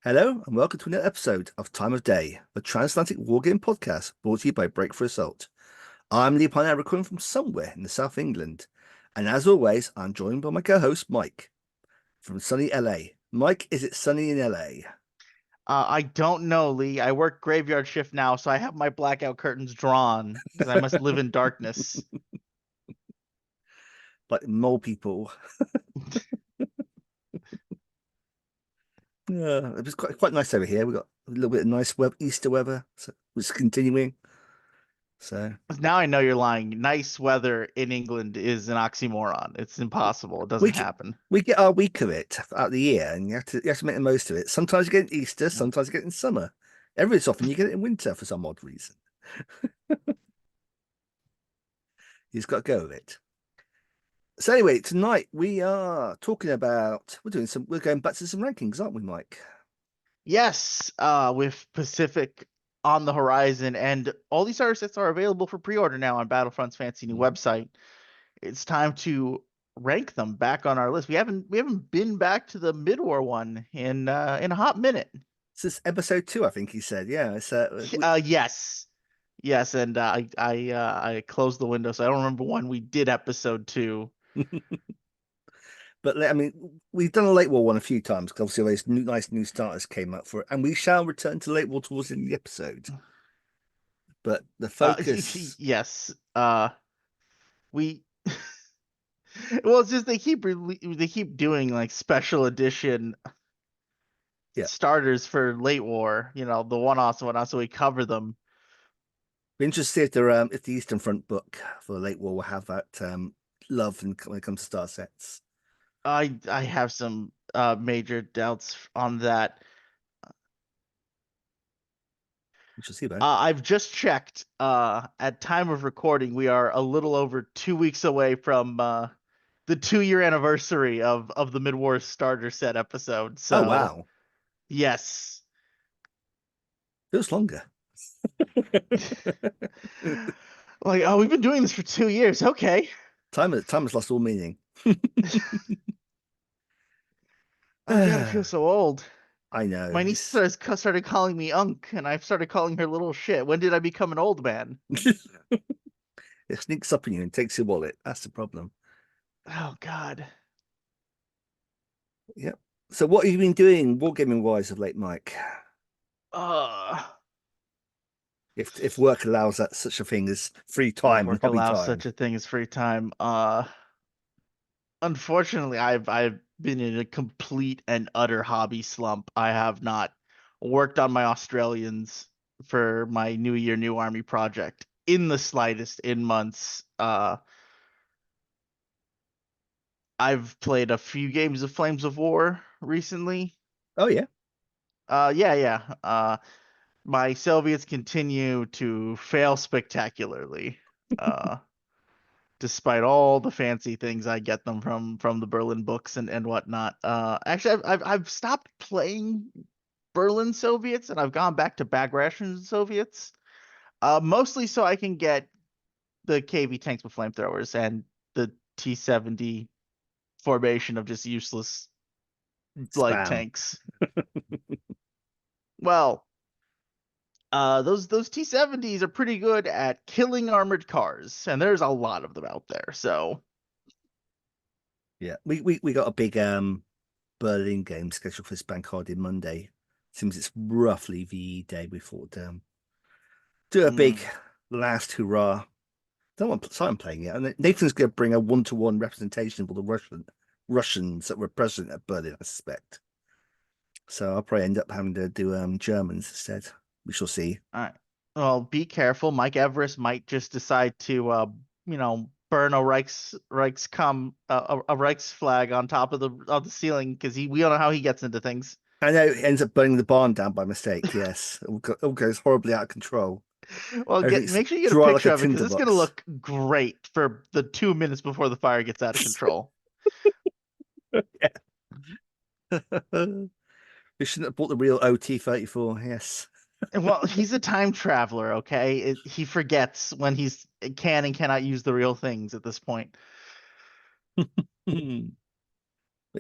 Hello and welcome to another episode of Time of Day, the Transatlantic wargame podcast brought to you by Breakthrough Assault. I'm Lee Pioneer, recording from somewhere in the South of England, and as always, I'm joined by my co-host Mike from sunny LA. Mike, is it sunny in LA? I don't know, Lee. I work graveyard shift now, so I have my blackout curtains drawn because I must live in darkness. Like mole people. Yeah, it was quite nice over here. We got a little bit of nice Easter weather, so it's continuing. So Now I know you're lying. Nice weather in England is an oxymoron. It's impossible. It we doesn't get, happen. we get our week of it out the year, and you have to make the most of it. Sometimes you get it in Easter, Yeah. sometimes you get it in summer. Every so often you get it in winter for some odd reason. You just got to go with it. So anyway, tonight we are talking about we're going back to some rankings, aren't we, Mike? Yes, with Pacific on the horizon, and all these starter sets are available for pre-order now on Battlefront's fancy new Mhm. website. It's time to rank them back on our list. We haven't been back to the mid-war one in a hot minute. This is episode 2, I think he said. Yeah, Yes, yes, and I closed the window, so I don't remember when we did episode two. but I mean, we've done a late war one a few times because obviously those nice new starters came up for it, and we shall return to late war towards the end of the episode. But the focus, Yes, we. Well, it's just they keep doing like special edition yeah, starters for late war. The one-offs and whatnot, so we cover them. be interested if the Eastern Front book for the late war will have that love when it comes to star sets. I have some major doubts on that. We shall see though. I've just checked. At time of recording, we are a little over 2 weeks away from the 2-year anniversary of the Mid-War starter set episode. Oh So wow, yes, feels longer. like we've been doing this for 2 years. Okay. Time has lost all meaning. Oh God, I feel so old. I know. My niece started calling me Unc, and I've started calling her little shit. When did I become an old man? It sneaks up on you and takes your wallet. That's the problem. Oh God. Yep. So what have you been doing wargaming wise of late, Mike? Uh, If work allows that such a thing as free if time and work hobby allows time. such a thing as free time. Unfortunately, I've been in a complete and utter hobby slump. I have not worked on my Australians for my New Year, New Army project in the slightest in months. I've played a few games of Flames of War recently. Oh yeah. Yeah, yeah. My Soviets continue to fail spectacularly. Uh, Despite all the fancy things I get them from the Berlin books and whatnot. Actually, I've stopped playing Berlin Soviets and I've gone back to bag rations Soviets. Mostly so I can get the KV tanks with flamethrowers and the T-70 formation of just useless light Spam. tanks. Well, those T-70s are pretty good at killing armored cars, and there's a lot of them out there. So Yeah. We got a big Berlin game scheduled for this bank holiday Monday. Seems it's roughly the day we thought do a big mm, last hurrah. Don't want to start playing it. And Nathan's going to bring a one-to-one representation of all the Russians that were present at Berlin, I suspect. So I'll probably end up having to do Germans instead. We shall see. all right. Well, be careful. Mike Everest might just decide to, burn a Reichs flag on top of the ceiling because we don't know how he gets into things. I know it ends up burning the barn down by mistake. Yes, all goes horribly out of control. Well, Everything's make sure you get a dry like picture a of it because it's gonna tinderbox. look great for the 2 minutes before the fire gets out of control. We shouldn't have bought the real OT-34. Yes. Well, he's a time traveler, okay? He forgets when he's can and cannot use the real things at this point. But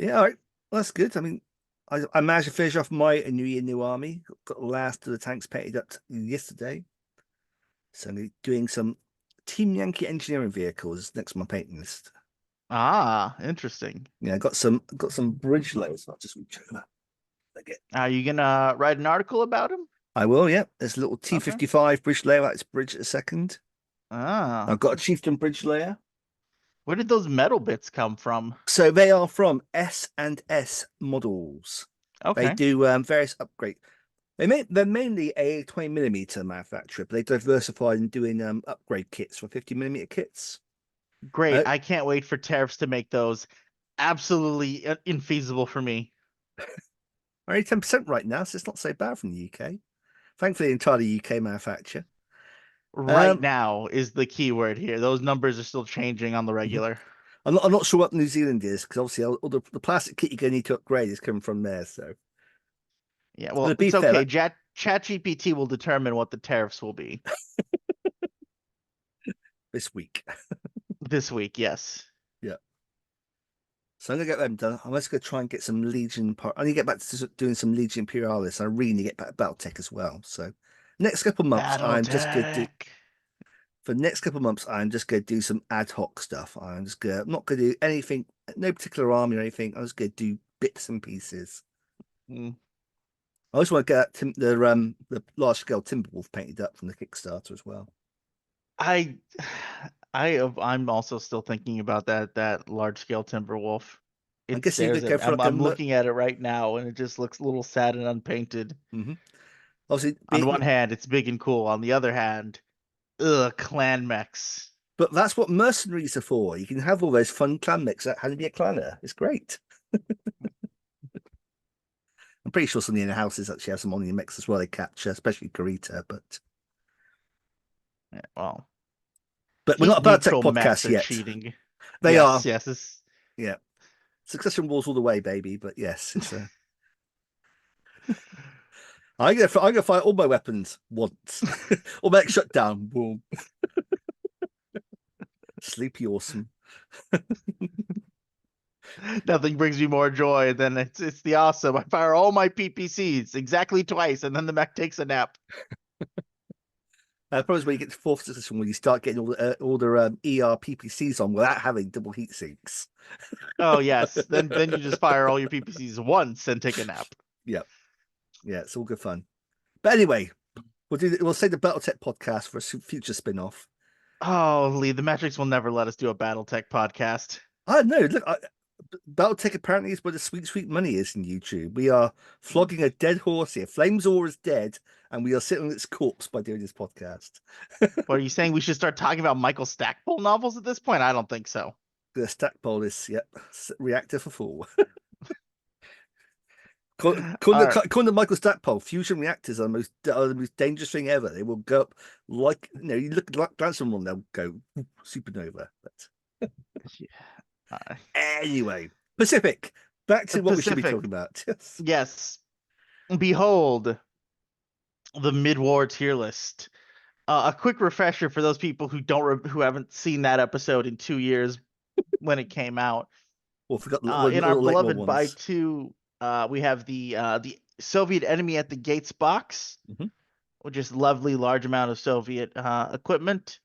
yeah, all right. Well, that's good. I mean, I managed to finish off my New Year, New Army. Got the last of the tanks painted up yesterday. So I'm doing some Team Yankee engineering vehicles next on my painting list. Ah, interesting. Yeah, I got some bridge layers. I'll just reach over. Okay. Are you gonna write an article about him? I will, yeah. There's a little Okay. T55 bridge layer. That's bridge at a second. I've Ah, got a Chieftain bridge layer. where did those metal bits come from? So they are from S&S models. They Okay, do various upgrade. They're mainly a 20mm manufacturer, but they diversified in doing upgrade kits for 50mm kits. great. Uh, I can't wait for tariffs to make those absolutely infeasible for me. only 10% right now, so it's not so bad from the UK. Thankfully, entirely UK manufacture. Right Um, now is the key word here. Those numbers are still changing on the mhm. regular. I'm not sure what New Zealand is because obviously all the plastic kit you're going to need to upgrade is coming from there. So, Yeah, but well, to be it's fair, okay. ChatGPT will determine what the tariffs will be this week, this week. Yes. yeah. So I'm gonna get them done. I'm just gonna try and get some Legion. I need to get back to doing some Legion Imperialis. I really need to get back to BattleTech as well. So, next couple of months, I'm just gonna do. BattleTech. For the next couple of months, I'm just gonna do some ad hoc stuff. I'm not gonna do anything, no particular army or anything. I'm just gonna do bits and pieces. Mm. I also want to get the large scale Timberwolf painted up from the Kickstarter as well. I I'm also still thinking about that large scale Timberwolf. I'm It guessing you're stares gonna at go me. for I'm looking at it right now and it just looks a little sad and unpainted. Mhm. Obviously, On one hand, it's big and cool. On the other hand, ugh, clan mechs. but that's what mercenaries are for. You can have all those fun clan mix that how to be a clanner. It's great. I'm pretty sure some of the inner houses actually have some on the mix as well. They capture, especially Karita, Yeah, well, but we're not heat about tech neutral mechs podcast are yet. cheating. They Yes, are, yes. It's... yeah. Succession wars all the way, baby. But yes, it's I'm gonna fire all my weapons once. Or make shutdown. Boom. Sleepy awesome. Nothing brings me more joy than it's the awesome. I fire all my PPCs exactly twice, and then the mech takes a nap. Probably when you get to fourth succession when you start getting all the ER PPCs on without having double heat sinks. Oh yes, then you just fire all your PPCs once and take a nap. Yeah, yeah, it's all good fun. But anyway, we'll say the BattleTech podcast for a future spin-off. Oh, Lee, the metrics will never let us do a BattleTech podcast. I don't know. Look, BattleTech apparently is where the sweet, sweet money is in YouTube. We are flogging a dead horse here. Flames War is dead, and we are sitting on its corpse by doing this podcast. What are you saying? We should start talking about Michael Stackpole novels at this point? I don't think so. The Stackpole is, yep, reactor for four. All right. According to Michael Stackpole, fusion reactors are the most dangerous thing ever. They will go up like, you look glance at them, they'll go supernova. But anyway, Pacific. Back to what we should be Pacific. talking about. Yes. Behold the mid-war tier list. A quick refresher for those people who who haven't seen that episode in 2 years when it came out. Or forgot In our the late war beloved by ones. two, we have the Soviet enemy at the gates box, Mhm. which is lovely large amount of Soviet equipment.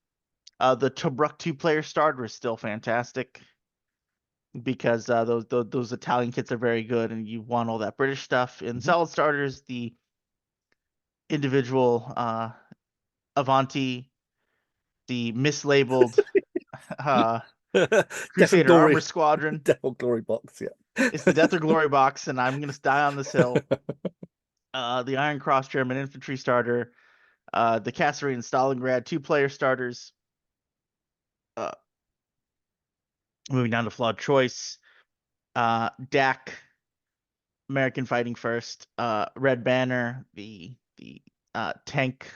The Tobruk two-player starter is still fantastic because those Italian kits are very good, and you want all that British stuff. In Mhm. solid starters, the individual Avanti, the mislabeled uh, Death and Crusader Armor Glory, Squadron. Death and Glory box. Yeah. It's the Death or Glory box, and I'm gonna die on this hill. The Iron Cross German infantry starter, the Kasserine and Stalingrad two-player starters. Uh, Moving down to flawed choice. DAC, American Fighting First. Red Banner, the tank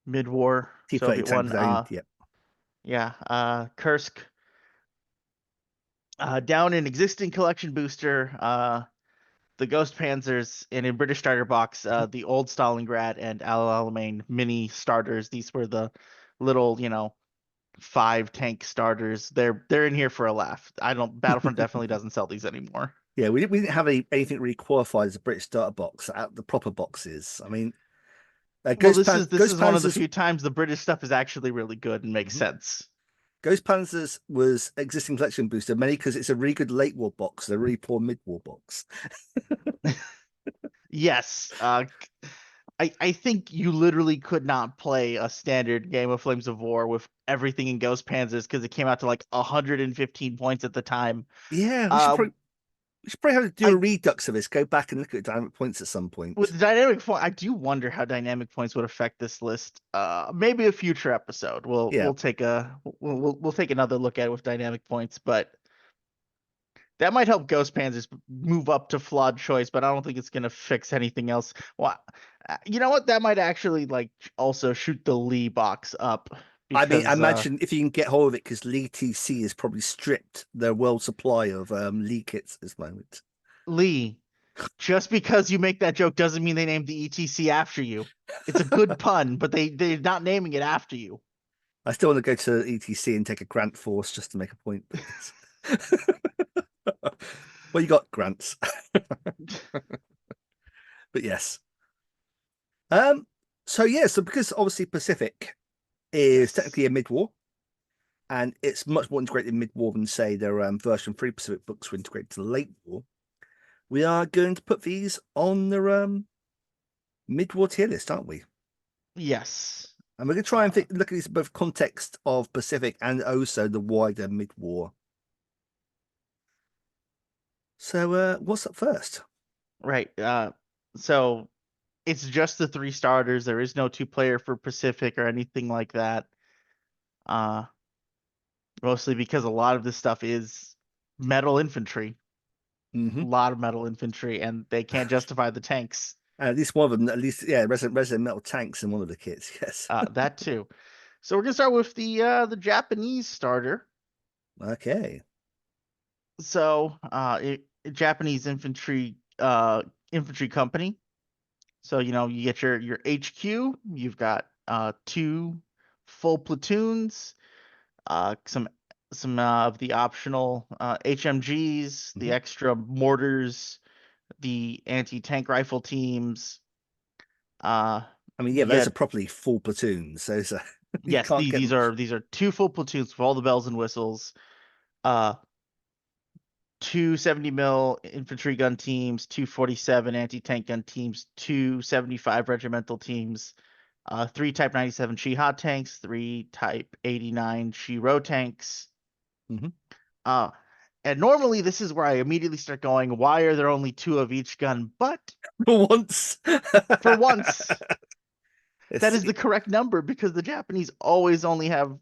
mid-war T-30 Soviet tank one. zone. Yeah. Yeah. Kursk. Down in existing collection booster. The Ghost Panzers, and in British starter box, the old Stalingrad and Al Alamein mini starters. These were the little, 5 tank starters. They're in here for a laugh. I don't Battlefront definitely doesn't sell these anymore. Yeah, we didn't have anything really qualified as a British starter box at the proper boxes. I mean, Well, this Ghost is one of the Panzers. few times the British stuff is actually really good and makes Mhm. sense. Ghost Panzers was existing collection booster, mainly because it's a really good late war box, and a really poor mid war box. Yes, I think you literally could not play a standard game of Flames of War with everything in Ghost Panzers because it came out to like 115 points at the time. Yeah, Uh, we should probably have to do a I redux of this. Go back and look at dynamic points at some with point. the dynamic point, I do wonder how dynamic points would affect this list. Maybe a future episode. Yeah, We'll take another look at it with dynamic points, but that might help Ghost Panzers move up to flawed choice, but I don't think it's gonna fix anything else. Well, you know what? That might actually like also shoot the Lee box up I mean, I because imagine if you can get hold of it, because Lee TC has probably stripped their world supply of Lee kits at this moment. Lee, just because you make that joke doesn't mean they named the ETC after you. It's a good pun, but they're not naming it after you. I still want to go to ETC and take a grant force just to make a point, but yes. Well, you got grants, but yes. Um, so yeah, so because obviously Pacific is Yes. technically a mid-war, and it's much more integrated in mid-war than say their version 3 Pacific books were integrated to the late war. We are going to put these on the mid-war tier list, aren't we? Yes. And we're going to try and look at this both context of Pacific and also the wider mid-war. So, what's up first? Right. So it's just the three starters. There is no two-player for Pacific or anything like that. Uh, Mostly because a lot of this stuff is metal infantry, a Hmm. lot of metal infantry, and they can't justify the tanks. At least one of them, at least, yeah, Resident Metal tanks in one of the kits. Yes. That too. So we're gonna start with the Japanese starter. Okay. So Japanese infantry company. So you get your HQ. You've got two full platoons, some of the optional HMGs, the Hmm. extra mortars, the anti-tank rifle teams. Uh, I mean, yeah, you those are get properly full platoons. Those are, you yes, can't get much. these are two full platoons with all the bells and whistles. Uh, two 70 mil infantry gun teams, two 47 anti-tank gun teams, two 75 regimental teams, three Type 97 Shiha tanks, three Type 89 Shiro tanks. Hmm. Uh, and normally this is where I immediately start going, why are there only two of each gun? But For once. for once, that It's, is the correct number because the Japanese always only have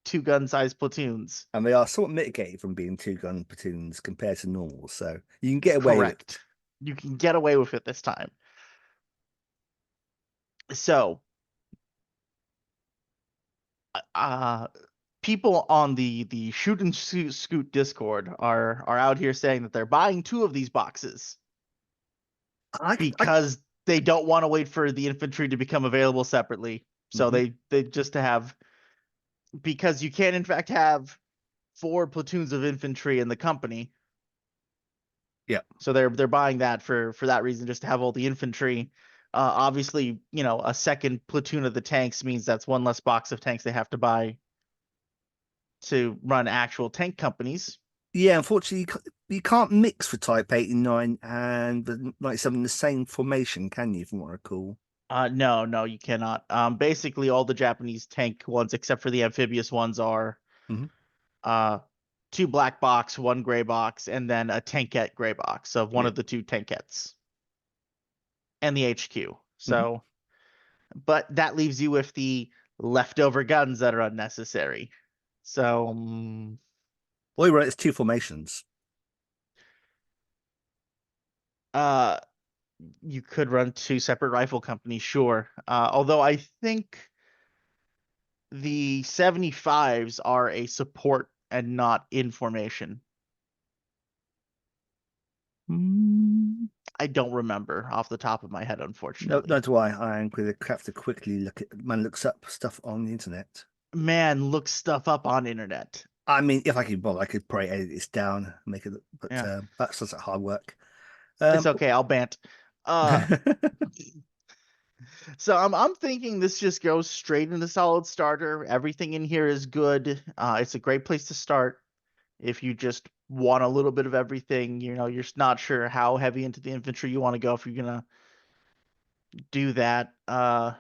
two gun size platoons. and they are somewhat mitigated from being two gun platoons compared to normal, so you can get away with it. Correct. You can get away with it this time. So, uh, people on the shoot and scoot Discord are out here saying that they're buying two of these boxes I because they don't want to wait for the infantry to become available separately. So Mhm. they just to have because you can in fact have four platoons of infantry in the company. Yeah. So they're buying that for that reason, just to have all the infantry. Obviously, a second platoon of the tanks means that's one less box of tanks they have to buy to run actual tank companies. Yeah, unfortunately, you can't mix for Type 89 and the 97 in the same formation, can you, from what I recall? No, no, you cannot. Basically, all the Japanese tank ones, except for the amphibious ones, are Hmm. uh, two black box, one gray box, and then a tankette gray box of one Yeah. of the two tankettes and the HQ. Hmm. So, but that leaves you with the leftover guns that are unnecessary. So, Well, you're right, it's two formations. uh, you could run two separate rifle companies, sure. Although I think the 75s are a support and not information. Mm. I don't remember off the top of my head, No, unfortunately. that's why I'm going to have to quickly look at man looks up stuff on the internet. Man, look stuff up on internet. I mean, if I could bother, I could probably edit this down and make it, but Yeah, that's just hard work. it's Um, okay. I'll bant. Uh, so I'm thinking this just goes straight into solid starter. Everything in here is good. It's a great place to start if you just want a little bit of everything. You're not sure how heavy into the infantry you want to go if you're gonna do that. right,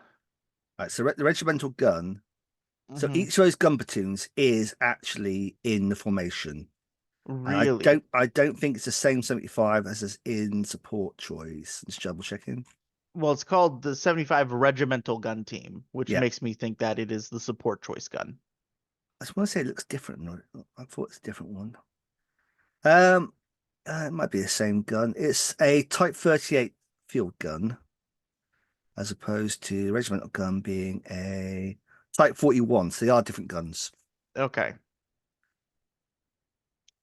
so the regimental gun. So Mhm, each of those gun platoons is actually in the formation. And really. I don't think it's the same 75 as is in support choice. Just double checking. Well, it's called the 75 Regimental Gun Team, which Yeah. makes me think that it is the support choice gun. I just want to say it looks different. I thought it's a different one. Um, it might be the same gun. It's a Type 38 field gun, as opposed to the regimental gun being a Type 41. So they are different guns. Okay.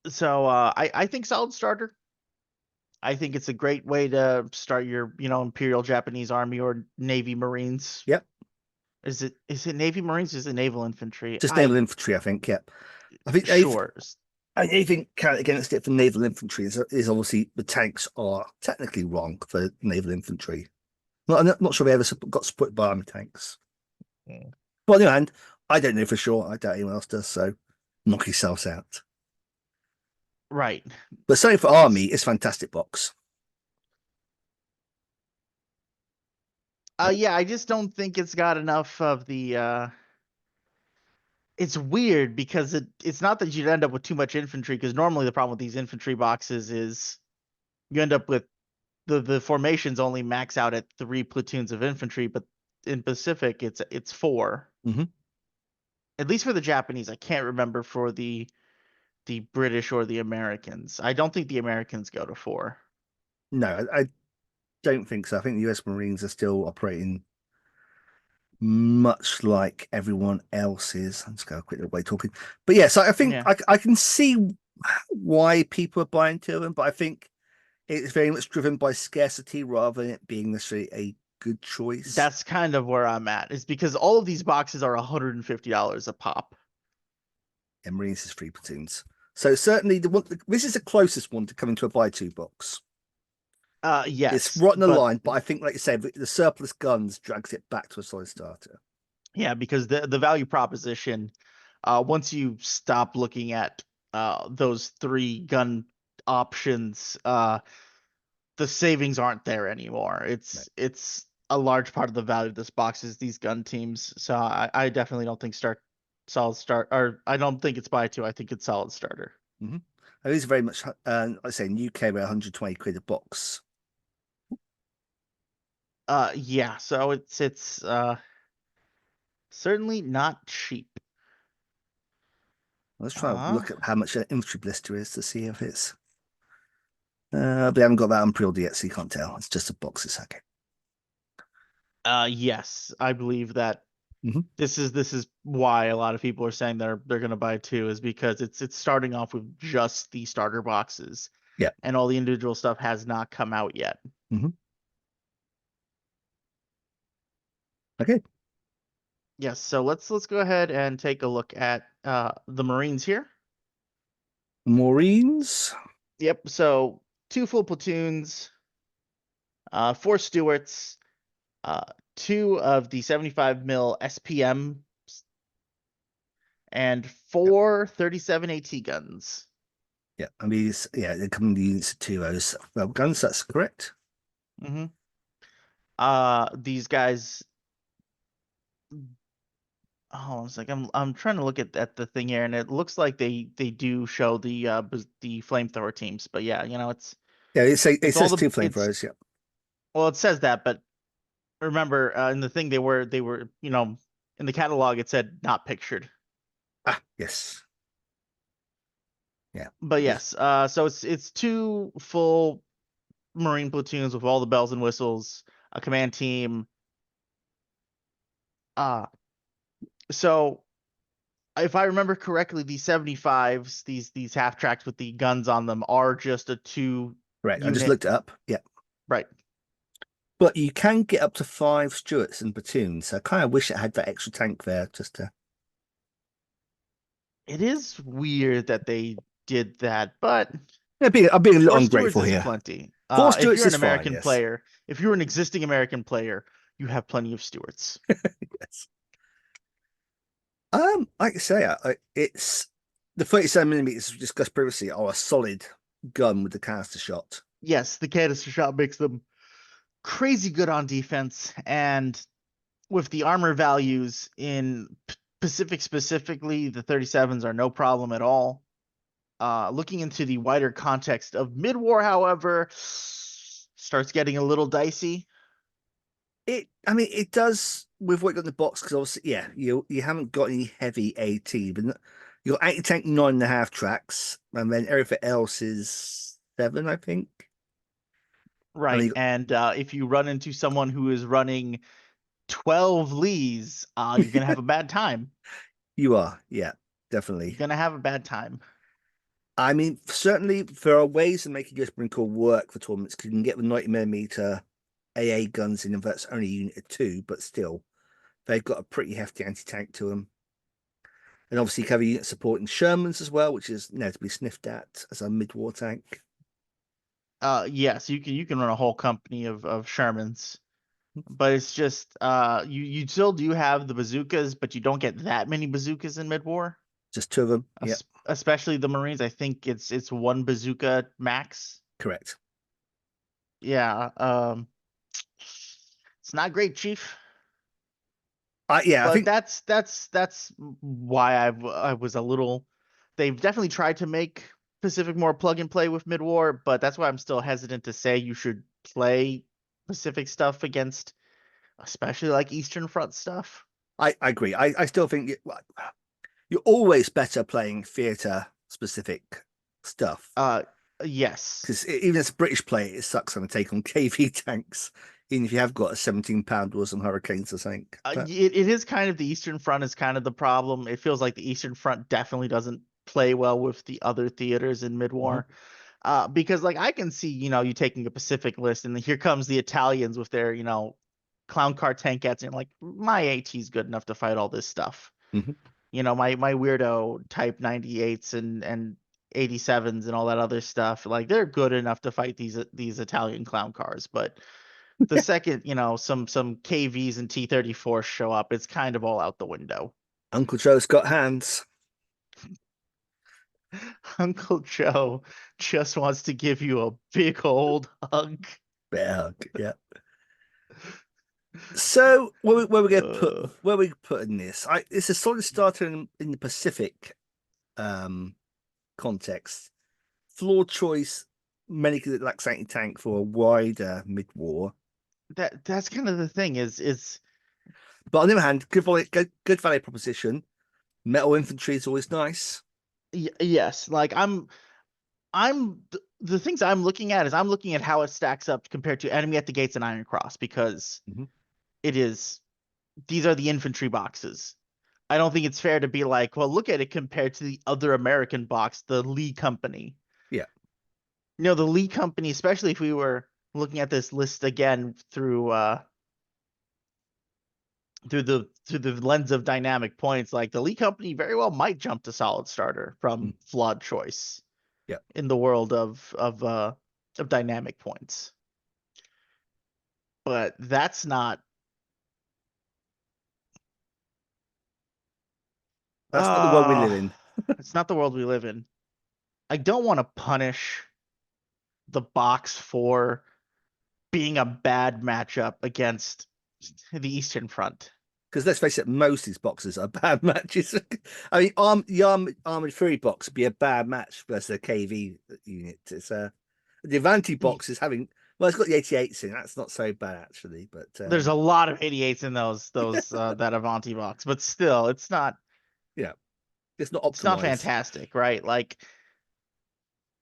So I think solid starter. I think it's a great way to start your, Imperial Japanese Army or Navy Marines. Yep. Is it Navy Marines? Is it Naval Infantry? Just naval infantry, I think. Yep. I think Sure. anything count against it for naval infantry is obviously the tanks are technically wrong for naval infantry. I'm not sure they ever got supported by army tanks. Mm. But on the other hand, I don't know for sure. I doubt anyone else does. So knock yourselves out. Right. But certainly for army, it's fantastic box. Yeah, I just don't think it's got enough of the it's weird because it's not that you'd end up with too much infantry, because normally the problem with these infantry boxes is you end up with the formations only max out at 3 platoons of infantry, but in Pacific it's 4. Hmm. At least for the Japanese. I can't remember for the British or the Americans. I don't think the Americans go to 4. No, I don't think so. I think the US Marines are still operating much like everyone else is. I'm just going to quickly way talking. But yes, I think Yeah. I can see why people are buying to them, but I think it's very much driven by scarcity rather than it being necessarily a good choice. That's kind of where I'm at. Is because all of these boxes are $150 a pop. And Marines is 3 platoons. So certainly the one this is the closest one to coming to a buy two box. It's Yes, right in the but line, but I think, like you said, the surplus guns drags it back to a solid starter. yeah, because the value proposition, once you stop looking at those 3 gun options, the savings aren't there anymore. No. It's a large part of the value of this box is these gun teams. So I definitely don't think solid start, or I don't think it's buy two. I think it's solid starter. Mm-hmm. It is very much, like I say, in UK, about 120 quid a box. Yeah, so it's certainly not cheap. Let's try to Uh, look at how much an infantry blister is to see if it's. But they haven't got that on pre-order yet, so you can't tell. It's just a box. It's okay. yes, I believe that Hmm. this is why a lot of people are saying they're gonna buy two, is because it's starting off with just the starter boxes, Yeah. and all the individual stuff has not come out yet. Hmm. Okay. Yes, so let's go ahead and take a look at the Marines here. Marines. Yep, so 2 full platoons, 4 Stuarts, uh 2 of the 75 mil SPM, and Yeah. 4 37 AT guns. Yeah. And these, yeah, they come in the units of two O's. Well, guns, that's correct. Hmm. These guys. Oh, it's like I'm trying to look at the thing here, and it looks like they do show the flamethrower teams, but yeah, Yeah, it it's all says the two it's flamethrowers. Yeah. well, it says that, but remember, in the thing they were in the catalog it said not pictured. Ah, yes. Yeah. But Just yes, so it's 2 full Marine platoons with all the bells and whistles, a command team. Uh so if I remember correctly, these 75s, these half tracks with the guns on them, are just a two correct. I just unit. looked it up. Yeah. Right. But you can get up to 5 Stuarts and platoons. So I kind of wish it had that extra tank there just to. It is weird that they did that, but I'm being a little four stewards ungrateful is here. plenty. Four If Stewarts you're an is fine, American yes. player, if you're an existing American player, you have plenty of stewards. Yes. Like I say, it's the 37 millimeters we discussed previously are a solid gun with the canister shot. Yes, the canister shot makes them crazy good on defense, and with the armor values in Pacific specifically, the 37s are no problem at all. Looking into the wider context of mid-war, however, starts getting a little dicey. I mean, it does with what you got in the box because obviously, yeah, you haven't got any heavy AT, but you got anti-tank 9.5 tracks, and then everything else is 7, I think. And then Right. And if you run into someone who is running 12 Lees, you're going to have a bad time. you are, yeah, You're definitely. going to have a bad time. I mean, certainly there are ways of making US Marine Corps work for tournaments because you can get the 90 millimeter AA guns in, and that's only unit of 2, but still, they've got a pretty hefty anti-tank to them. And obviously, you have a unit supporting Shermans as well, which is to be sniffed at as a mid-war tank. Yes, you can run a whole company of Shermans, but it's just you still do have the bazookas, but you don't get that many bazookas in mid-war. Just 2 of them. Yeah, Especially the Marines. I think it's one bazooka max. correct. Yeah, it's not great, Chief. Yeah, I But think that's why I was a little. They've definitely tried to make Pacific more plug and play with mid war, but that's why I'm still hesitant to say you should play Pacific stuff against, especially like Eastern Front stuff. I agree. I still think you're always better playing theatre specific stuff Uh, yes. because even as a British player, it sucks on a take on KV tanks, even if you have got a 17 pound or some Hurricanes or something. But It is kind of the Eastern Front is kind of the problem. It feels like the Eastern Front definitely doesn't play well with the other theaters in mid Mhm. war. Because like I can see, you taking a Pacific list, and here comes the Italians with their, clown car tankettes, and like my AT is good enough to fight all this stuff. Mhm. My weirdo type 98s and 87s and all that other stuff, like they're good enough to fight these Italian clown cars. But the second, some KVs and T-34 show up, it's kind of all out the window. Uncle Joe's got hands. Uncle Joe just wants to give you a big old hug. Yeah, yeah. So where we get put Uh, where we put in this? It's a solid starter in the Pacific context. Flawed choice, many like tank for a wider mid-war. that's kind of the thing is But on the other hand, good value proposition. Metal infantry is always nice. yes, like the things I'm looking at is I'm looking at how it stacks up compared to Enemy at the Gates and Iron Cross, because Mhm. it is these are the infantry boxes. I don't think it's fair to be like, well, look at it compared to the other American box, the Lee Company. Yeah. The Lee Company, especially if we were looking at this list again through the lens of dynamic points, like the Lee Company very well might jump to solid starter Mm. from flawed choice Yeah. in the world of dynamic points. But That's not the world we uh live in. it's not the world we live in. I don't want to punish the box for being a bad matchup against the Eastern Front. Because let's face it, most of these boxes are bad matches. I mean, Armored Fury box would be a bad match versus a KV unit. It's the Avanti box is having well, it's got the 88s in. That's not so bad actually, but There's a lot of 88s in those that Avanti box, but still, yeah, it's not it's not optimized. fantastic, right? Like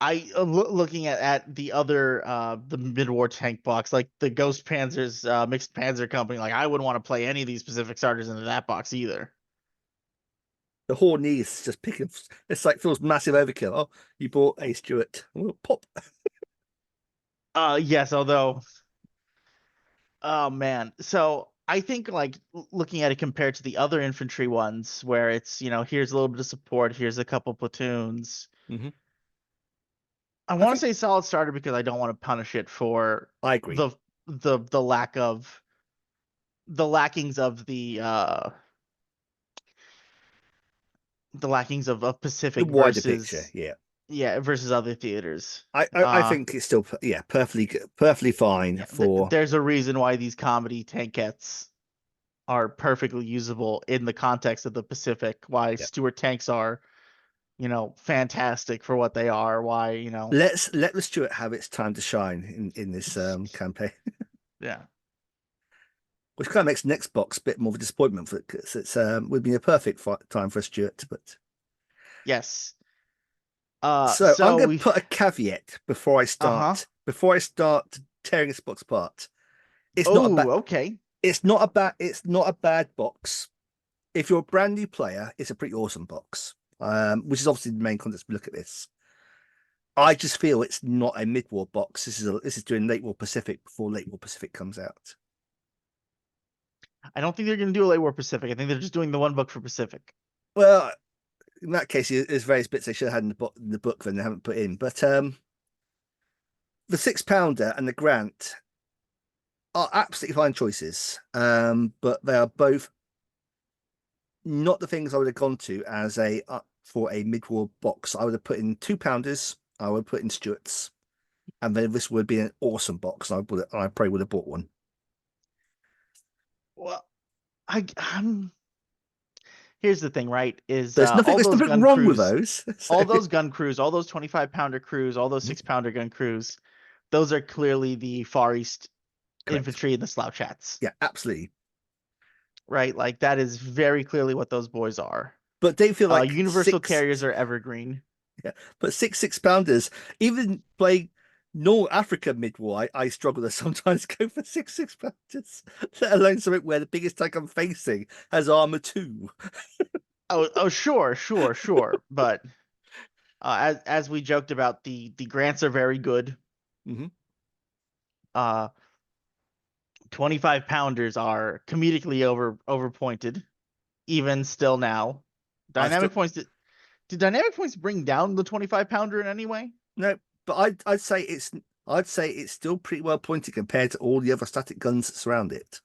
looking at the other the mid-war tank box, like the Ghost Panzer's mixed Panzer Company, like I wouldn't want to play any of these Pacific starters into that box either. The Horney is just picking. It's like feels massive overkill. Oh, you bought a Stewart. Oh, pop. Yes, although oh man. So I think like looking at it compared to the other infantry ones, where it's here's a little bit of support, here's a couple platoons. Hmm. I I want to think say solid starter because I don't want to punish it for I agree. the the lack of the lackings of the lackings of The Pacific wider picture, versus yeah. versus other theaters. I think it's still yeah perfectly fine Yeah, for. there's a reason why these comedy tankettes are perfectly usable in the context of the Pacific. Why Yeah. Stuart tanks are, fantastic for what they are. Why, Let the Stuart have its time to shine in this campaign, yeah. which kind of makes the next box a bit more of a disappointment for it because it's would be a perfect time for a Stuart. But Yes. so I'm So going to we, put a caveat uh-huh. before I start tearing this box apart. It's not a bad Oh, okay. it's not a bad box. If you're a brand new player, it's a pretty awesome box. Which is obviously the main context we look at this. I just feel it's not a mid-war box. This is doing late war Pacific before late war Pacific comes out. I don't think they're gonna do a late war Pacific. I think they're just doing the one book for Pacific. Well, in that case, there's various bits they should have had in the book then they haven't put in. But the 6 pounder and the Grant are absolutely fine choices. But they are both not the things I would have gone to as a for a mid-war box. I would have put in 2 pounders. I would put in Stuarts, and then this would be an awesome box. I probably would have bought one. Well, I'm here's the thing, right? Is There's nothing wrong with those. So all those gun crews, all those 25-pounder crews, all those mhm, 6-pounder gun crews, those are clearly the Far East correct. infantry and the slouch hats, Yeah, absolutely. right? Like that is very clearly what those boys are. But they feel like Universal six, carriers are evergreen. yeah, but 6 pounders, even play North Africa mid-war, I struggle to sometimes go for 6 pounders, let alone something where the biggest tank I'm facing has armor 2. Oh, sure, sure, sure. But as we joked about, the grants are very good. Hmm. 25-pounders are comedically overpointed, even still now. I still Dynamic points did dynamic points bring down the 25-pounder in any way? no, but I'd say it's still pretty well pointed compared to all the other static guns that surround it.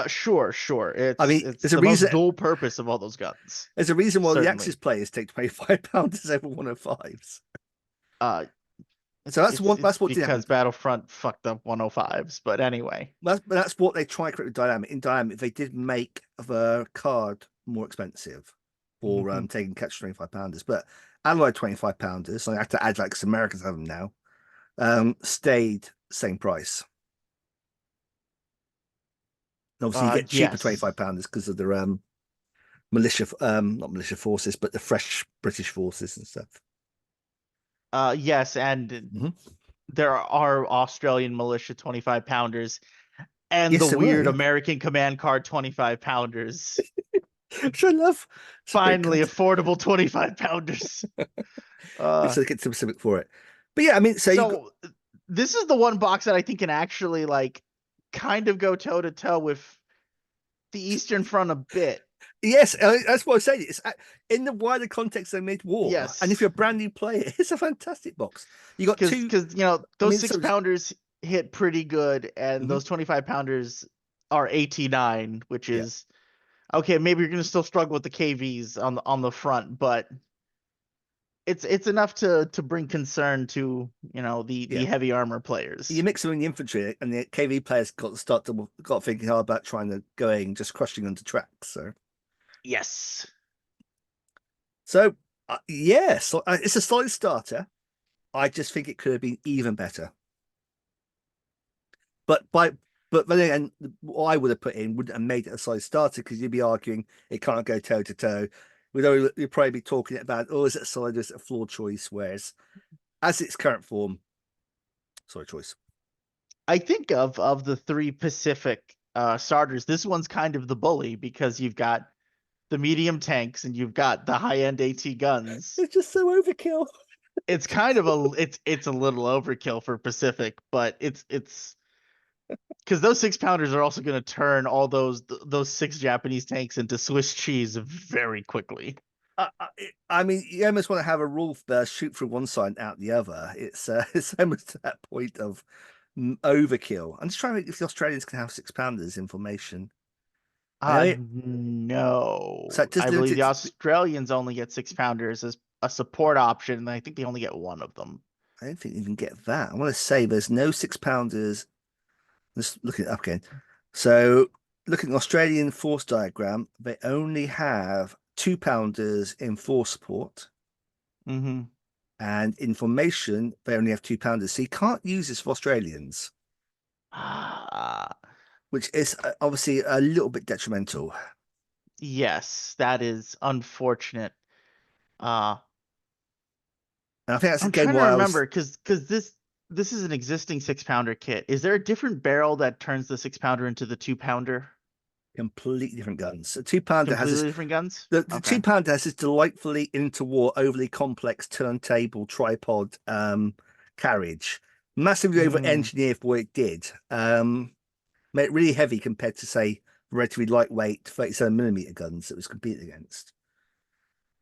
Sure, sure. I It's mean, it's the most dual purpose of all those guns, there's a reason why the Axis certainly. players take 25 pounders over 105s. Uh, So it's that's what did happen. because Battlefront fucked up 105s, but anyway. That's what they try to create with Dynamic. In Dynamic, they did make the card more expensive for Mhm. taking catch 25 pounders, but Allied 25 pounders, I have to add like some Americans have them now, stayed same price. And obviously, you get cheaper Yes. 25 pounders because of their militia, not militia forces, but the fresh British forces and stuff. Yes, and Hmm. there are Australian militia 25-pounders and the Yes, there were. weird Yeah, American command card 25-pounders. which I love. It's a great Finally, content. affordable 25-pounders. Which Uh, they get specific for it. But yeah, I mean, so you got, so this is the one box that I think can actually like kind of go toe to toe with the Eastern Front a bit. yes, that's what I say. It's in the wider context of mid-war, and if Yes, you're a brand new player, it's a fantastic box. You got two. because I those mean, six so pounders hit pretty good, and mhm, those 25-pounders are 89, which yeah, is okay. Maybe you're gonna still struggle with the KVs on the front, but it's enough to bring concern to the yeah. heavy armor You players. mix them in the infantry, and the KV players got thinking hard about trying to going just crushing onto tracks. Yes. Yeah, so it's a solid starter. I just think it could have been even better. But by but then again, what I would have put in wouldn't have made it a solid starter because you'd be arguing it can't go toe to toe. You'd probably be talking about, oh, is it a solid, is it a flawed choice? Whereas as its current form, solid choice. I think of the three Pacific starters, this one's kind of the bully because you've got the medium tanks and you've got the high end AT guns. It's just so overkill. It's kind of it's a little overkill for Pacific, but because those 6 pounders are also going to turn all those 6 Japanese tanks into Swiss cheese very quickly. I mean, you almost want to have a rule shoot through one side and out the other. It's it's almost to that point of overkill. I'm just trying to think if the Australians can have 6 pounders in formation. I know it. So No. it just I believe limits the it. Australians only get 6 pounders as a support option, and I think they only get one of them. I don't think you can get that. I want to say there's no 6 pounders. Let's look it up again. So looking at the Australian force diagram, they only have 2 pounders in force support. Mm-hmm. And in formation, they only have 2 pounders. So you can't use this for Australians, Ah, which is obviously a little bit detrimental. yes, that is unfortunate. Uh, And I think that's I'm again trying to why I was remember because this is an existing 6 pounder kit. Is there a different barrel that turns the 6 pounder into the 2 pounder? completely different guns. A 2 pounder has this, Completely different guns? the Okay. 2 pounder has this delightfully interwar, overly complex turntable tripod carriage. Massively over Mm, engineered for what it did. Made it really heavy compared to, say, relatively lightweight 37mm guns that was competing against.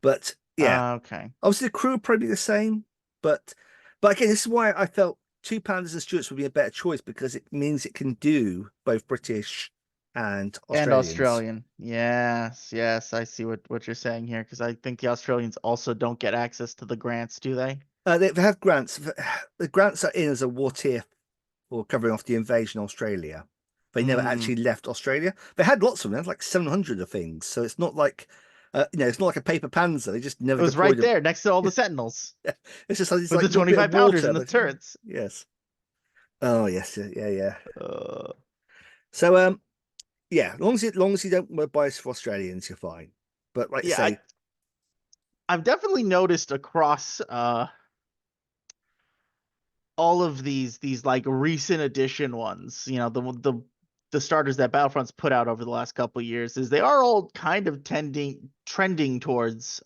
But yeah, okay. obviously, the crew would probably be the same, but again, this is why I felt 2 pounders and Stuarts would be a better choice because it means it can do both British and And Australians. Australian. Yes, yes, I see what you're saying here because I think the Australians also don't get access to the grants, do they? They have grants. The grants are in as a what if or covering off the invasion of Australia. They never Mm. actually left Australia. They had lots of them, like 700 of things. So it's not like, it's not like a paper panzer. They just It never was deployed right them. there next to all the Sentinels It's just like it's with like the a little bit of 25 pounders water, and the but turrets. yes. Oh yes, yeah, yeah. Uh, So yeah, as long as you don't buy us for Australians, you're fine. But like I yeah, say, I've definitely noticed across all of these like recent edition ones, the starters that Battlefront's put out over the last couple of years is they are all kind of tending trending towards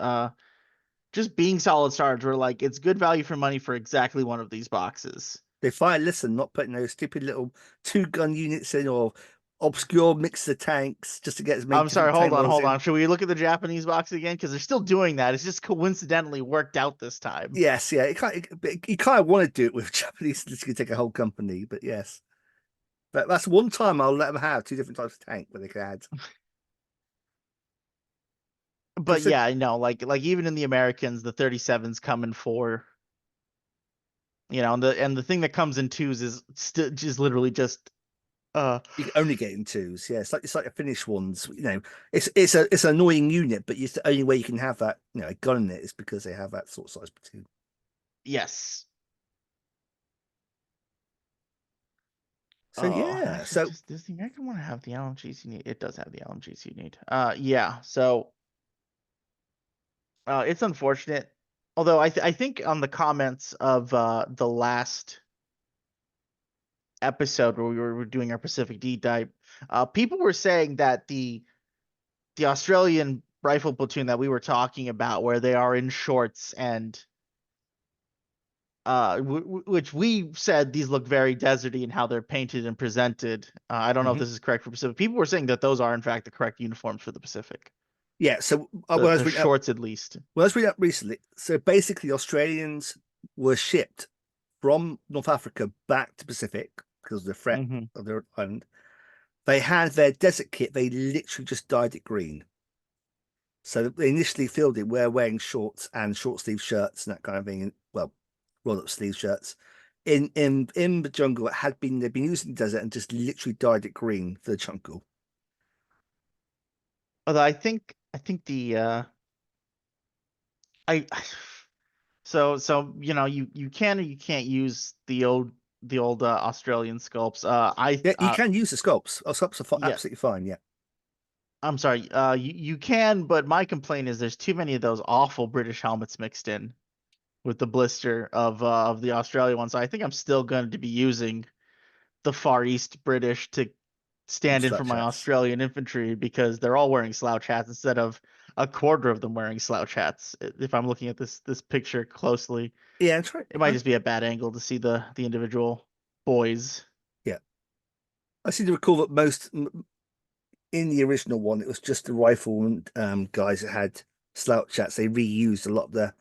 just being solid starters where like it's good value for money for exactly one of these boxes. they fire listen, not putting those stupid little 2 gun units in or obscure mix of tanks just to get as many I'm sorry, different tank models hold in. on. Should we look at the Japanese box again? Because they're still doing that. It's just coincidentally worked out this time. Yes, yeah, you kind of want to do it with Japanese. This could take a whole company, but yes, but that's one time I'll let them have 2 different types of tank where they can add. But Because yeah, I know, like even in the Americans, the 37's coming for, and the thing that comes in twos is still just literally just uh you can only get in twos. Yeah, it's like the Finnish ones. It's an annoying unit, but it's the only way you can have that. A gun in it is because they have that sort of size platoon. yes. So Oh, yeah, actually, so does the American one have the LMGs you need? It does have the LMGs you need. Yeah. So, it's unfortunate. Although I think on the comments of the last episode where we were doing our Pacific deep dive, people were saying that the Australian rifle platoon that we were talking about, where they are in shorts and which we said these look very deserty in how they're painted and presented. I don't know if mhm. this is correct for Pacific. People were saying that those are in fact the correct uniforms for the Pacific. Yeah. So The the shorts at least. when I was reading up recently, so basically Australians were shipped from North Africa back to Pacific because of the threat Hmm. of their island. They had their desert kit. They literally just dyed it green. So they initially fielded were wearing shorts and short sleeve shirts and that kind of thing. Well, roll up sleeve shirts. In the jungle, they've been using the desert and just literally dyed it green for the jungle. Although I think the I so you can or you can't use the old Australian sculpts. Yeah, you can use the sculpts. Oh, sculpts are Yeah, absolutely fine. Yeah, I'm sorry. You can, but my complaint is there's too many of those awful British helmets mixed in with the blister of the Australia one. So I think I'm still going to be using the Far East British to stand in for slouch my hats. Australian infantry because they're all wearing slouch hats instead of a quarter of them wearing slouch hats. If I'm looking at this picture closely, Yeah, and try. it might just be a bad angle to see the individual boys. Yeah, I seem to recall that in the original one, it was just the rifle guys that had slouch hats. They reused a lot of the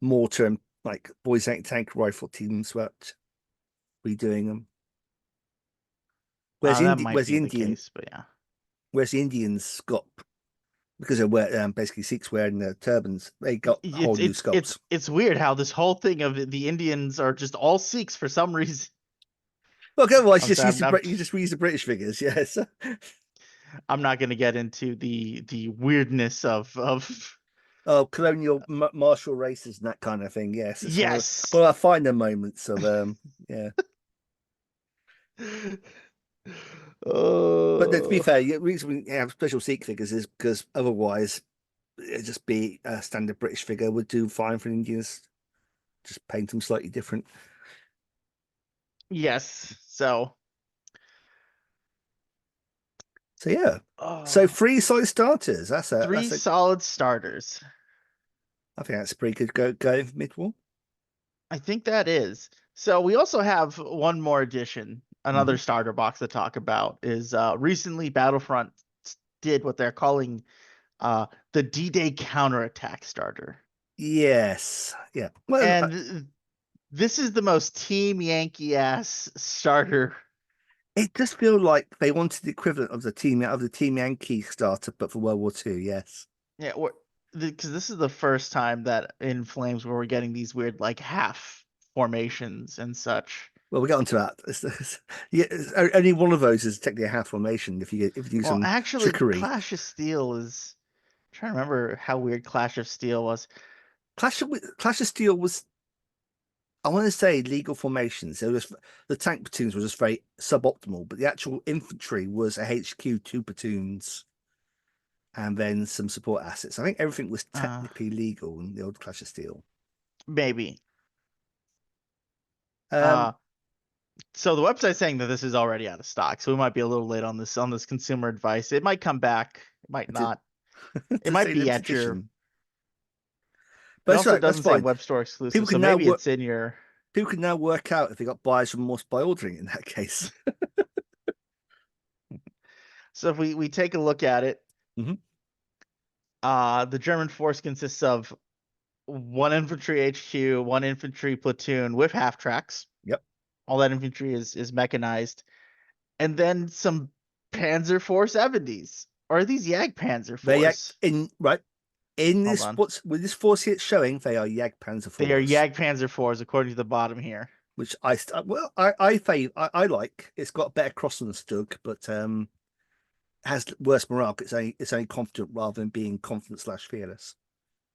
mortar and like boys tank rifle teams were redoing them. That might be the case, but yeah. Whereas the Indians got because they were basically Sikhs wearing the turbans, they got whole new sculpts. It's weird how this whole thing of the Indians are just all Sikhs for some reason. Well, otherwise, I'm sorry, you just reuse the British figures, yes. I'm not going to get into the weirdness of Oh, colonial martial races and that kind of thing. Yes, it's yes. one of our finer moments of yeah. But no, to be Oh fair, the reason we have special Sikh figures is because otherwise it'd just be a standard British figure would do fine for Indians. Just paint them slightly different. yes. So So yeah. So oh, three solid starters. three solid starters. I think that's a pretty good going for mid-war. I think that is. So we also have one more addition, Hmm. another starter box to talk about is recently Battlefront did what they're calling the D-Day counterattack starter. Yes. Yeah. Well, And this is the most Team Yankee ass starter. it does feel like they wanted the equivalent of the Team Yankee starter, but for World War II. Yes. Yeah, because this is the first time that in Flames where we're getting these weird like half formations and such. Well, we got onto that. Yeah, only one of those is technically a half formation if you do Well, some actually, trickery. Clash of Steel is. I'm trying to remember how weird Clash of Steel was. Clash of Steel was, I want to say, legal formations. It was the tank platoons were just very suboptimal, but the actual infantry was a HQ, two platoons, and then some support assets. I think everything was Uh, technically legal in the old Clash of Steel. maybe. Um, Uh, so the website's saying that this is already out of stock, so we might be a little late on this consumer advice. It might come back. It might to, not. It to might say be limited at your. edition, but It that's also right. That's doesn't say fine. web store People exclusive, so can now maybe work. it's in your. People can now work out if they got buyers from Morse by ordering it in that case. So if we take a look at it, Hmm. the German force consists of one infantry HQ, one infantry platoon with half tracks. Yep. All that infantry is mechanized, and then some Panzer 470s. Or are these Panzer They Force? in right in Hold this on. what's with this force here it's showing they are Panzer They are fours, Panzer 4s according to the bottom here. which I like. It's got a better cross than the Stug, but has worse morale. It's only confident rather than being confident slash fearless.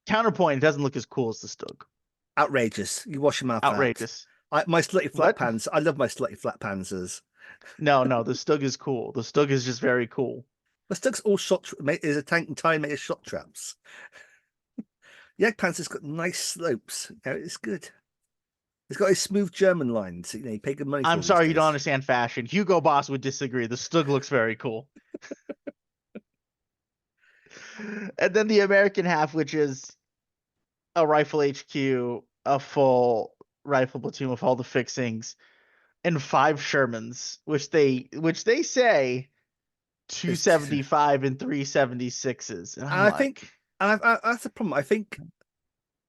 Counterpoint, it doesn't look as cool as the Stug. Outrageous. You wash your mouth for that. Outrageous. My slutty flat What? pans. I love my slutty flat panzers. No, no, the Stug is cool. The Stug is just very cool. The Stug's all is a tank entirely made of shot traps. Panzer's got nice slopes. It's good. It's got a smooth German lines. You pay good money for I'm these sorry you don't days. understand fashion. Hugo Boss would disagree. The Stug looks very cool. And then the American half, which is a rifle HQ, a full rifle platoon with all the fixings, and 5 Shermans, which they say It's, 275 and 376s. And I'm I think like, that's the problem. I think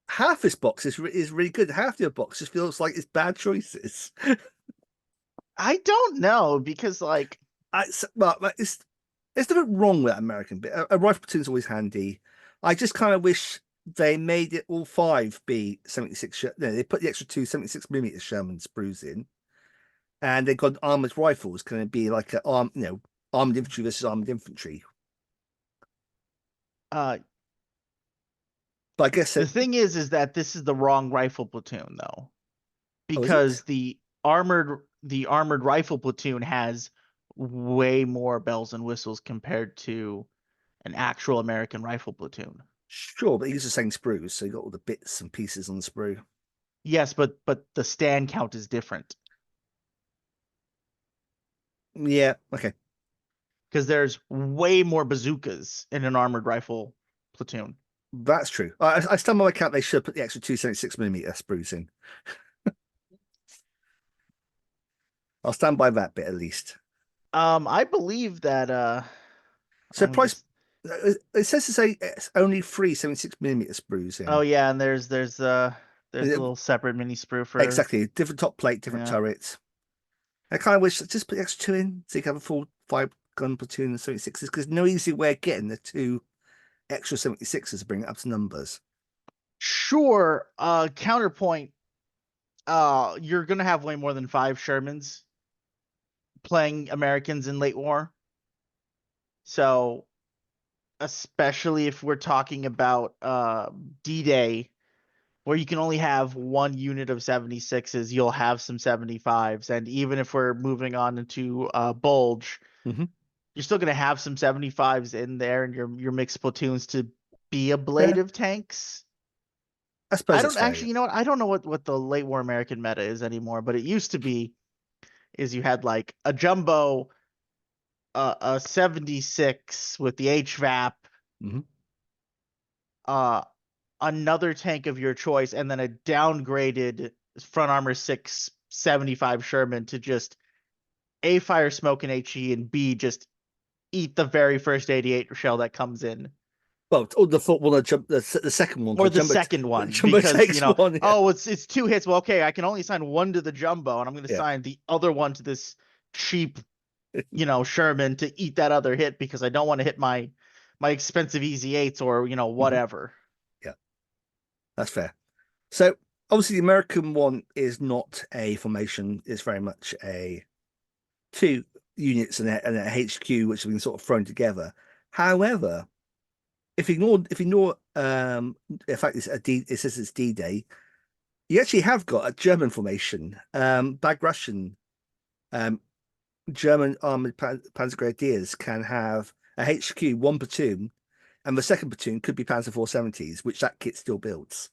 half this box is really good. Half the other box just feels like it's bad choices. I don't know because like Well, it's nothing wrong with that American bit. A rifle platoon's always handy. I just kind of wish they made it all five be 76. No, they put the extra two 76 mm Sherman sprues in, and they got armored rifles. Can it be like armored infantry versus armored infantry? uh But I guess the it. thing is that this is the wrong rifle platoon though. Oh, is it? Because the armored rifle platoon has way more bells and whistles compared to an actual American rifle platoon. Sure, but he uses the same sprues, so you got all the bits and pieces on the sprue. Yes, but the stand count is different Yeah, okay. because there's way more bazookas in an armored rifle platoon. That's true. I stand by my count. They should put the extra two 76 mm sprues in. I'll stand by that bit at least. I believe that So let me price, just it says to say it's only three 76 millimeter sprues oh here. yeah, and there's a Uh, little separate mini sprue for Exactly, different top plate, different yeah. turrets. I kind of wish just put the extra two in so you can have a full five gun platoon of 76s because no easy way of getting the two extra 76s to bring it up to numbers. Sure, counterpoint, you're gonna have way more than 5 Shermans playing Americans in late war. So especially if we're talking about D-Day, where you can only have one unit of 76s, you'll have some 75s. And even if we're moving on into Bulge, Hmm. you're still gonna have some 75s in there and your mixed platoons to be Yeah, ablative tanks. I suppose I that's don't fair. Yeah. actually, I don't know what the late war American meta is anymore, but it used to be is you had like a jumbo, a 76 with the HVAP, Hmm. uh, another tank of your choice, and then a downgraded front armor 675 Sherman to just A, fire smoke and HE, and B, just eat the very first 88 shell that comes in. Well, the thought one, the second one, Or because the second one, Jumbo because takes one. Yeah, oh, it's 2 hits. Well, okay, I can only assign one to the jumbo, and I'm going to yeah. assign the other one to this cheap, Sherman to eat that other hit because I don't want to hit my expensive easy eights or Hmm. whatever. Yeah, that's fair. So obviously the American one is not a formation; it's very much a two units and a HQ which have been sort of thrown together. However, if you ignore in fact it's a D, it says it's D-Day, you actually have got a German formation. Bagration, um, German armored Panzer can have a HQ, one platoon, and the second platoon could be Panzer 470s, which that kit still builds.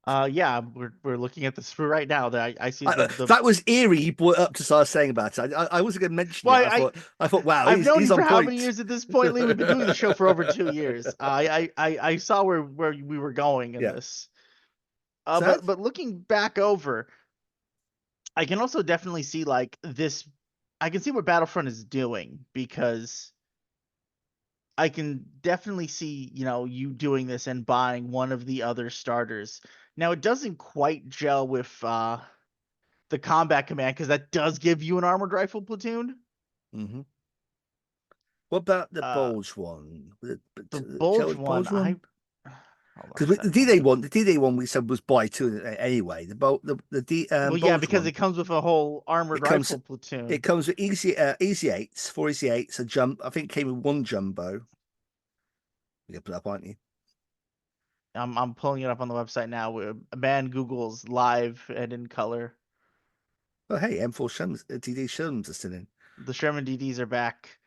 Yeah, we're looking at this right now. That I see the That was eerie. You brought it up to start saying about it. I wasn't going to mention it. well, I thought, wow, I've known he's you for on how many point. years at this point, Lee? We've been doing the show for over 2 years. I saw where we were going in Yeah. this. So But looking back over, I can also definitely see like this. I can see what Battlefront is doing because I can definitely see, you doing this and buying one of the other starters. Now it doesn't quite gel with the combat command because that does give you an armored rifle platoon. hmm. What about the Uh, bulge one? the Gel bulge with one, bulge one? hold on a Because the second. D-Day one we said was buy two anyway. Well, yeah, bulge because one it comes with a whole armored it comes rifle it platoon. comes with easy eights, four easy eights, a jump. I think it came with one jumbo. You can put it up, aren't you? I'm pulling it up on the website now. A man Google's live and in color. Oh hey, M4 Shermans, DD Shermans are still in. The Sherman DDs are back,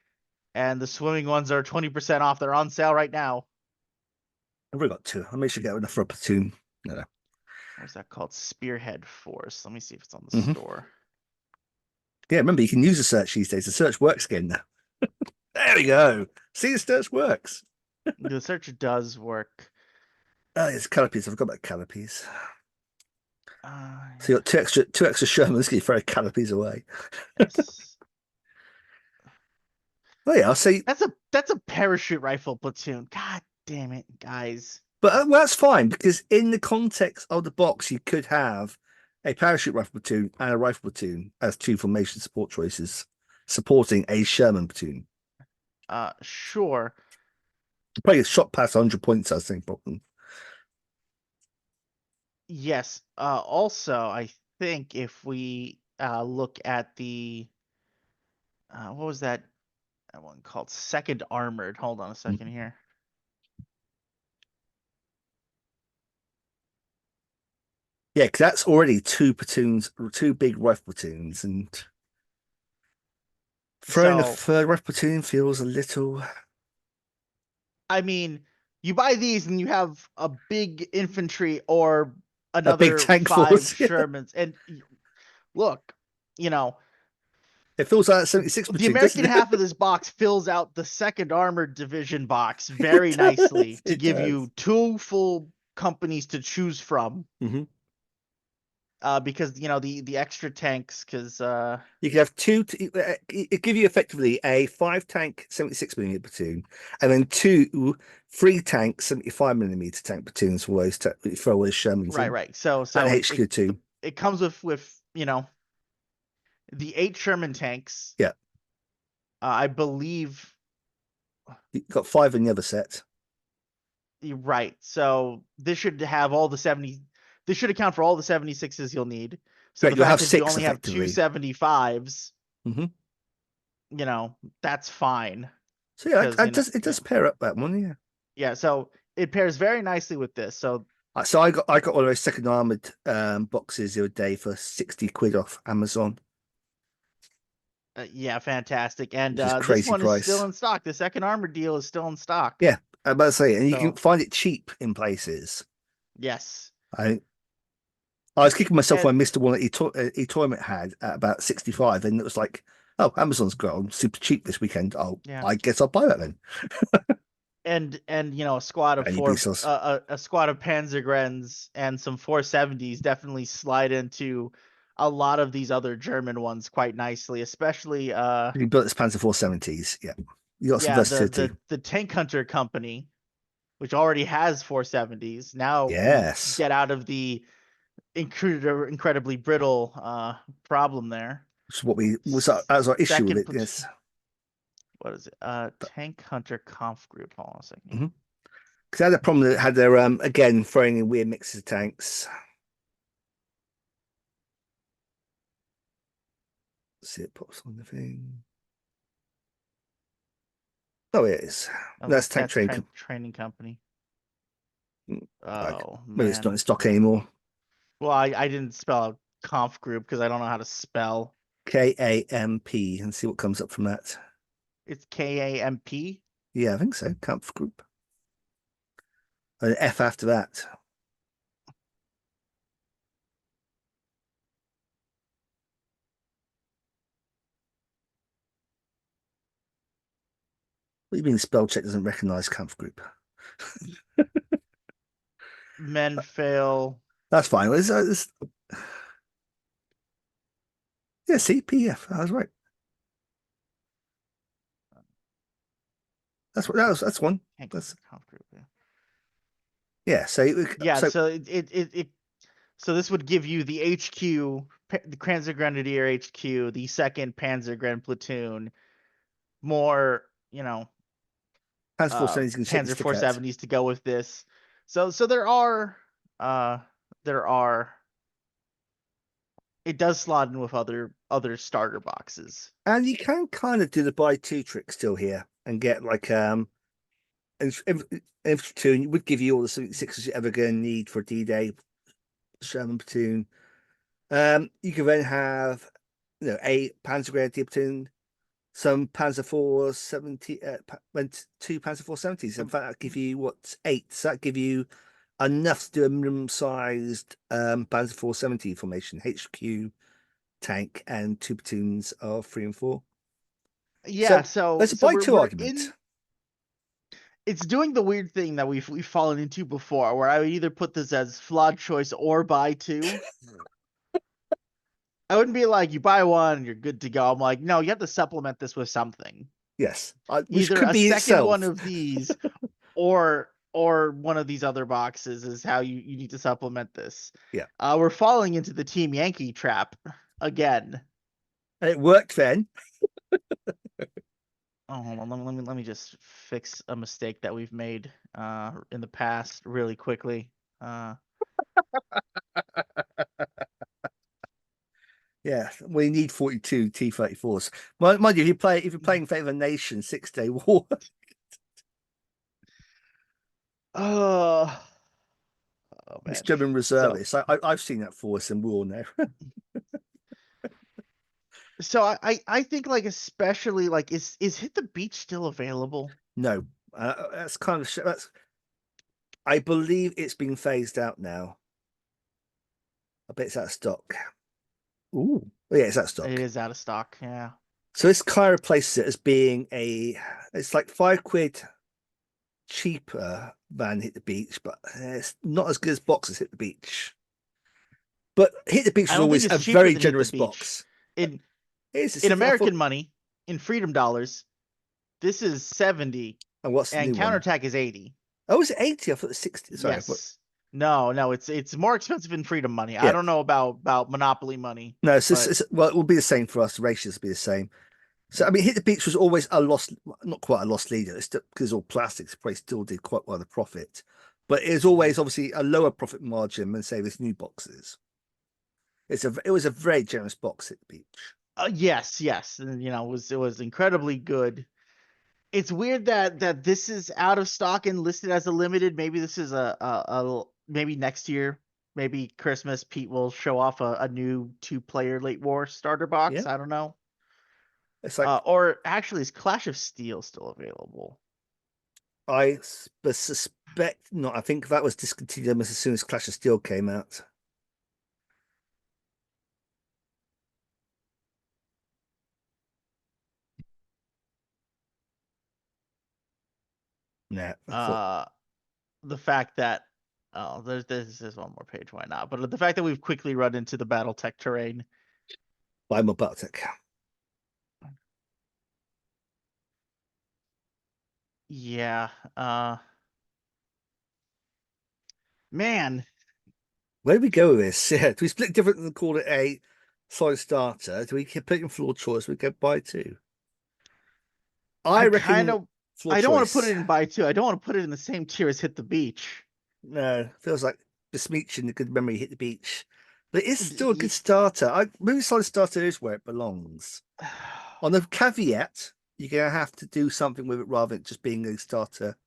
and the swimming ones are 20% off. They're on sale right now. I've already got two. I'll make sure to get enough for a platoon. No. What's that called? Spearhead Force. Let me see if it's on the Hmm. store. Yeah, remember you can use the search these days. The search works again now. There we go. See, the search works. The search does work. Oh, it's canopies. I forgot about canopies. So you Yeah, got two extra Shermans. Can you throw canopies away? yes. Oh yeah, I'll say, That's a parachute rifle platoon. God damn it, guys. but well, that's fine because in the context of the box, you could have a parachute rifle platoon and a rifle platoon as two formation support choices, supporting a Sherman platoon. Sure. Probably shot past 100 points. I think problem. Yes. Also, I think if we look at the what was that one called? Second Armored. Hold on a second here. Yeah, because that's already two platoons, two big rifle platoons, and throwing a So, third rifle platoon feels a little I mean, you buy these and you have a big infantry or a big another tank five force. Yeah. Shermans. And look, you know, It feels like a 76 the platoon, American doesn't it? half of this box fills out the second armored division box It very does. nicely to It give does. you two full companies to choose from. Hmm. because the extra tanks, because You can have two. It give you effectively a 5 tank 76 mm platoon, and then two 3 tank 75 mm tank platoons for those throwaway Shermans right, in, right. So and so HQ two. it comes with the 8 Sherman tanks. Yeah, I believe you got 5 in the other set. you're right. So this should have all the 70. This should account for all the 76s you'll need. So Right, the you'll fact have that you 6 only have two effectively. 75s, Hmm. that's fine. So yeah, Because it does pair up that one. Yeah. yeah. So it pairs very nicely with this. So So I got one of those second armored boxes the other day for 60 quid off Amazon, yeah, fantastic. And which is this crazy one is still price. in stock. The second armor deal is still in stock. Yeah, I'm about to say, and you can So find it cheap in places. yes. I was kicking myself And when I missed the one that eTournament had at about 65, and it was like, oh, Amazon's got on super cheap this weekend. yeah. I guess I'll buy that then. And a squad of And you four Bezos. a squad of Panzergrens and some 470s definitely slide into a lot of these other German ones quite nicely, especially You built this Panzer 470s. Yeah, you got some yeah, the versatility. the the Tank Hunter company, which already has 470s. Now we Yes, get out of the incredibly brittle problem there. which is what we was that was our issue with Second it. Yes. what is it? Tank Hunter Conf Group. Hold on a second. Mm-hmm. Because they had a problem that had their again throwing in weird mixes of tanks. Let's see, it pops on the thing. Oh, it is. Oh, That's tank that's train. training company. Like Oh maybe it's not man. in stock anymore. Well, I didn't spell out conf group because I don't know how to spell. KAMP and see what comes up from that. It's KAMP. Yeah, I think so. Kampf Group. An F after that. What do you mean spell check doesn't recognize Kampf Group? Men fail. That's fine. Yeah, CPF. I was right. That's what that was. That's one. Can't go That's for conf group. Yeah. yeah. Yeah. So So so this would give you the HQ, the Panzer Grenadier HQ, the second Panzer Gren platoon, more Panzer 470s can shake the Panzer stick out. 470s to go with this. So uh there are it does slot in with other starter boxes. And you can kind of do the buy two trick still here and get like infantry platoon would give you all the 76s you're ever going to need for D-Day. Sherman platoon. You can then have a Panzer Grenadier platoon, some Panzer 470, two Panzer 470s. In fact, that give you what 8. So that give you enough to do a minimum-sized Panzer 470 formation, HQ tank, and 2 platoons of 3 and 4. Yeah, So so there's a so buy we're two we're argument. in it's doing the weird thing that we've fallen into before, where I would either put this as flawed choice or buy two. I wouldn't be like, you buy one and you're good to go. I'm like, no, you have to supplement this with something. Yes, which Either could a be second one itself. of these or one of these other boxes is how you need to supplement this. Yeah, We're falling into the Team Yankee trap again. and it worked then. Oh, hold on. Let me just fix a mistake that we've made in the past really quickly. Yeah, we need 42 T-34s. Mind you, if you're playing for the nation, 6-day war. Oh, oh It's man. German So reservists. I've seen that force and we all know. so I think like especially like is Hit the Beach still available? No, that's kind of that's. I believe it's been phased out now. I bet it's out of stock. Ooh, oh, yeah, it's out of It stock. is out of stock. Yeah. So this kind of replaces it as being it's like £5 cheaper than Hit the Beach, but it's not as good as boxes Hit the Beach. But Hit the Beach I was don't think always it's a cheaper very than Hit the generous Beach. box. In It is. in I thought, American money, in freedom dollars, this is 70 and what's the and new one? counterattack is 80. Oh, was it 80? I thought it was 60. Sorry, but Yes. No, it's more expensive in freedom money. I yeah. don't know about Monopoly money, No, but well, it will be the same for us. The ratios will be the same. So, I mean, Hit the Beach was always a loss, not quite a loss leader. It's still, because it's all plastics, probably still did quite well the profit. But it's Mhm. always obviously a lower profit margin than, say, this new boxes. It was a very generous box at the beach. yes, and it was incredibly good. It's weird that this is out of stock and listed as a limited. Maybe this is maybe next year, maybe Christmas. Pete will show off a new 2-player Late War starter box. Yeah. I don't know. It's like Or actually, is Clash of Steel still available? suspect not. I think that was discontinued almost as soon as Clash of Steel came out. Yeah, I thought Uh, the fact that there's one more page. Why not? But the fact that we've quickly run into the BattleTech terrain. buy more Baltic. Yeah. Man, Where do we go with this? Yeah, do we split different and call it a solid starter? Do we put it in floor choice? We go buy two. I I kind reckon of floor I don't want to put choice. it in buy two. I don't want to put it in the same tier as Hit the Beach. No, feels like besmirching the good memory hit the beach. But it's still a good starter. Maybe solid starter is where it belongs. On the caveat, you're gonna have to do something with it rather than just being a starter.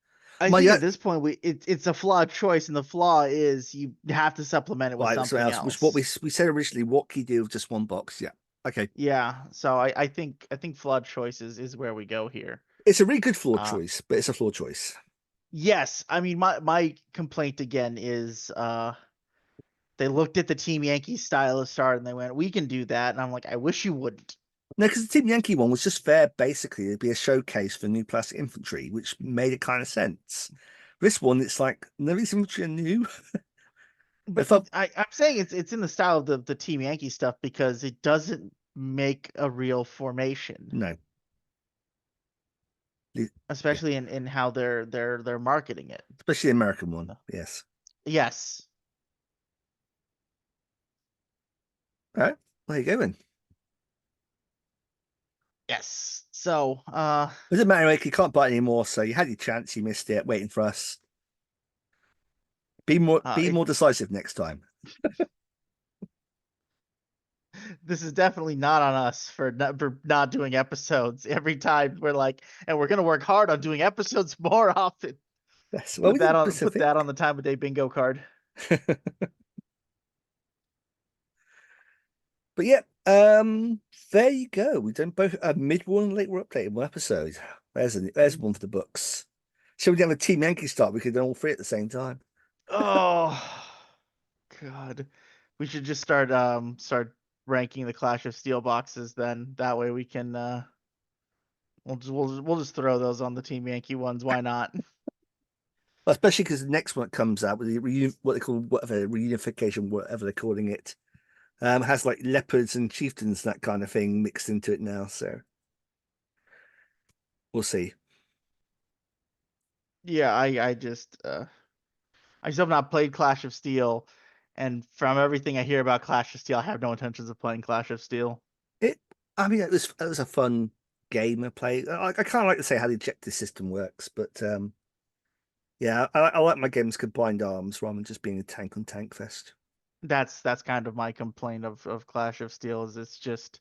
I My think at this point it's a flawed choice, and the flaw is you have to supplement it with right, something something else, which what else. we said originally, what can you do with just one box? Yeah. Okay. Yeah, so I think flawed choices is where we go here. It's a really good floor Uh, choice, but it's a floor choice. yes, I mean my complaint again is they looked at the Team Yankees style of start and they went, we can do that, and I'm like, I wish you wouldn't. No, because the Team Yankee one was just there basically to be a showcase for new plastic infantry, which made a kind of sense. This one, it's like none of these infantry are new. But If I I'm saying it's in the style of the Team Yankee stuff because it doesn't make a real formation, no, yeah, especially in how they're marketing it. especially the American one. Yes. Yes. All right, there you go then. Yes. So, It doesn't matter, Rick, you can't buy it anymore, so you had your chance, you missed it, waiting for us. Be it more decisive next time. this is definitely not on us for not doing episodes every time. We're like, and we're gonna work hard on doing episodes more often. Yes, well, we did Put that Pacific. on the time of day bingo card. But yeah, there you go. We've done both a mid-war and late-war update in one episode. There's one for the books. So we didn't have a Team Yankee start. We could do all three at the same time. Oh God. We should just start ranking the Clash of Steel boxes then. That way we can we'll just throw those on the Team Yankee ones. Why not? Well, especially because the next one that comes out with what they call whatever reunification, whatever they're calling it, has like leopards and chieftains, that kind of thing mixed into it now. So we'll see. Yeah, I still have not played Clash of Steel, and from everything I hear about Clash of Steel, I have no intentions of playing Clash of Steel. It, I mean, it was a fun game to play. I kind of like to say how the objective system works, but yeah, I like my games combined arms rather than just being a tank on tank fest. That's kind of my complaint of Clash of Steel is it's just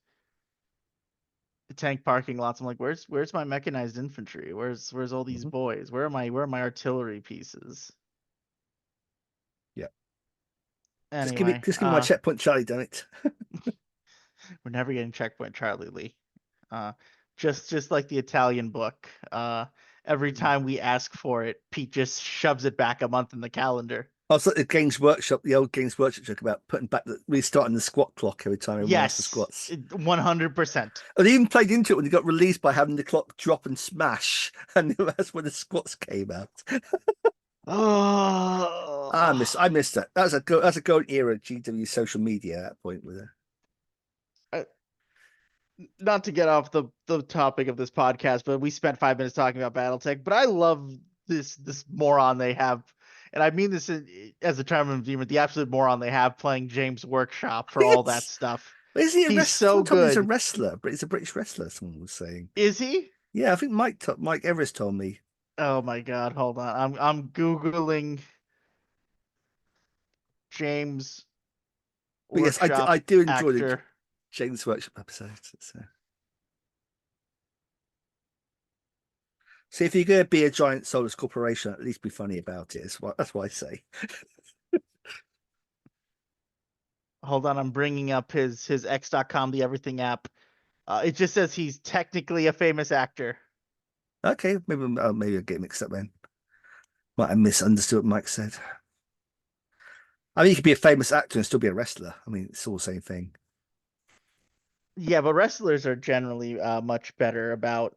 tank parking lots. I'm like, where's my mechanized infantry? Where's all these Mhm. boys? Where are my artillery pieces? Yeah, Anyway, just give me my checkpoint Charlie done it. we're never getting checkpoint Charlie Lee. Uh, just like the Italian book. Every time we ask for it, Pete just shoves it back a month in the calendar. Also, the Games Workshop, the old Games Workshop joke about putting back restarting the squat clock every time everyone asks for Yes, squats. 100%. And they even played into it when they got released by having the clock drop and smash, and that's when the squats came out. Oh, I missed that. That's a golden era of GW social media at that point with it. uh, not to get off the topic of this podcast, but we spent 5 minutes talking about BattleTech. But I love this moron they have, and I mean this as a term of endearment. The absolute moron they have playing James Workshop for all that Yes. stuff. Is he a He's wrestler? so Someone told me he's a good. wrestler, but he's a British wrestler, someone was saying. Is he? Yeah, I think Mike Everest told me. Oh my God, hold on. I'm googling James But yes, Workshop I do enjoy the actor. James Workshop episodes. So. See, if you're going to be a giant soulless corporation, at least be funny about it. That's what I say. Hold on, I'm bringing up his X.com, the Everything app. It just says he's technically a famous actor. Okay, maybe I'll get mixed up then. Might have misunderstood what Mike said. I mean, you could be a famous actor and still be a wrestler. I mean, it's all the same thing. Yeah, but wrestlers are generally much better about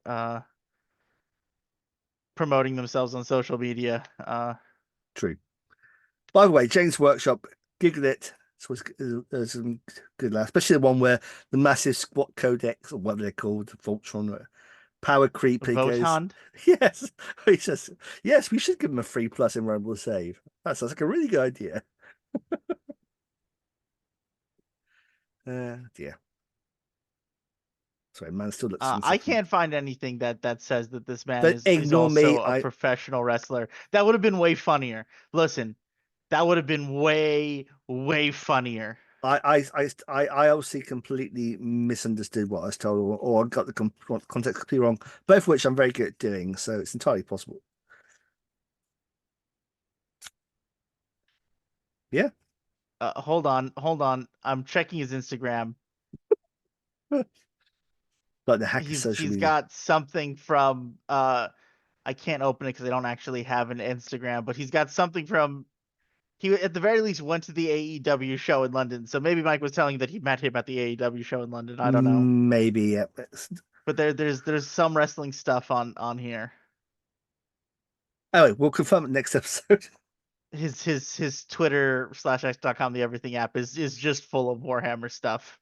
promoting themselves on social media. True. By the way, James Workshop, Giggle it. There's some good laughs, especially the one where the massive squat codex or whatever they're called, Voltron, power creep. He goes, Votan. yes. He says, yes, we should give him a 3+ in Rumble save. That sounds like a really good idea. Dear. Sorry, man still looks I insufferent. can't find anything that says that this man But is ignore me. also a professional wrestler. That would have been way funnier. Listen, that would have been way funnier. I obviously completely misunderstood what I was told, or got the context completely wrong. Both of which I'm very good at doing, so it's entirely possible. Yeah, Hold on. I'm checking his Instagram. like the hacker He's social he's media. got something from I can't open it because I don't actually have an Instagram, but he's got something from he at the very least went to the AEW show in London. So maybe Mike was telling you that he met him at the AEW show in London. I don't know. Maybe, yeah. But there's some wrestling stuff on here. Anyway, we'll confirm it next episode. His Twitter/X.com, the Everything app is just full of Warhammer stuff.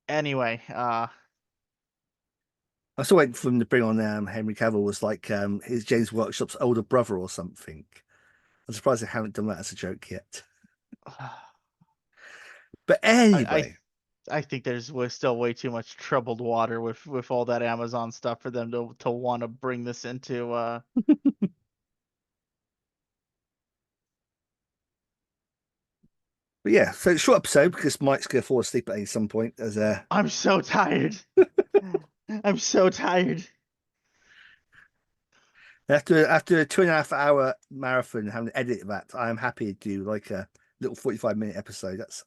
Anyway, I still waiting for him to bring on Henry Cavill was like his James Workshop's older brother or something. I'm surprised they haven't done that as a joke yet. But I anyway, I think was still way too much troubled water with all that Amazon stuff for them to want to bring this into. but yeah, so short episode because Mike's gonna fall asleep at some point as I'm so tired. I'm so tired. after a 2.5 hour marathon having to edit that, I am happy to do like a little 45-minute episode. That's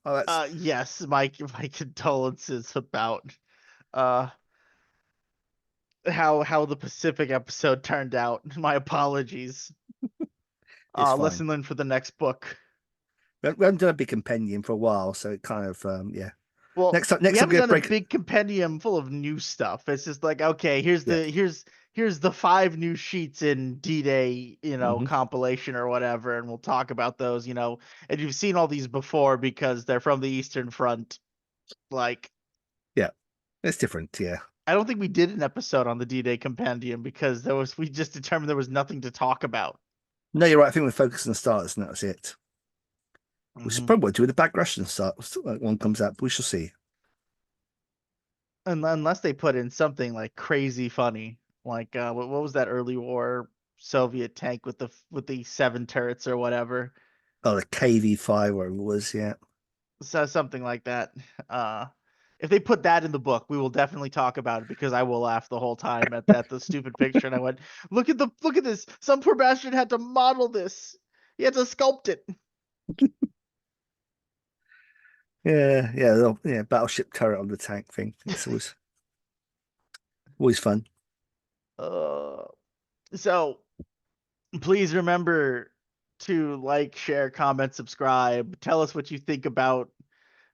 Yes, my condolences about uh how the Pacific episode turned out. My apologies. it's fine. Listen in for the next book. We haven't done a big compendium for a while, so it kind of yeah. Well, we Next time haven't we're gonna done a break. big compendium full of new stuff. It's just like, okay, Yeah. here's the 5 new sheets in D-Day, Hmm. compilation or whatever, and we'll talk about those. And you've seen all these before because they're from the Eastern Front. Like, Yeah. It's different. Yeah. I don't think we did an episode on the D-Day compendium because we just determined there was nothing to talk about. No, you're right. I think we're focused on the starters, and that's it. We should Hmm. probably do the back Russian start. One comes out, but we shall see. Unless they put in something like crazy funny, like what was that early war Soviet tank with the 7 turrets or whatever, Oh, the KV-5, whatever it was. Yeah. so something like that. Uh, if they put that in the book, we will definitely talk about it because I will laugh the whole time at the stupid picture. And I went, look at this. Some poor bastard had to model this. He had to sculpt it. Yeah. Battleship turret on the tank thing. It's always fun. Uh, so please remember to like, share, comment, subscribe. Tell us what you think about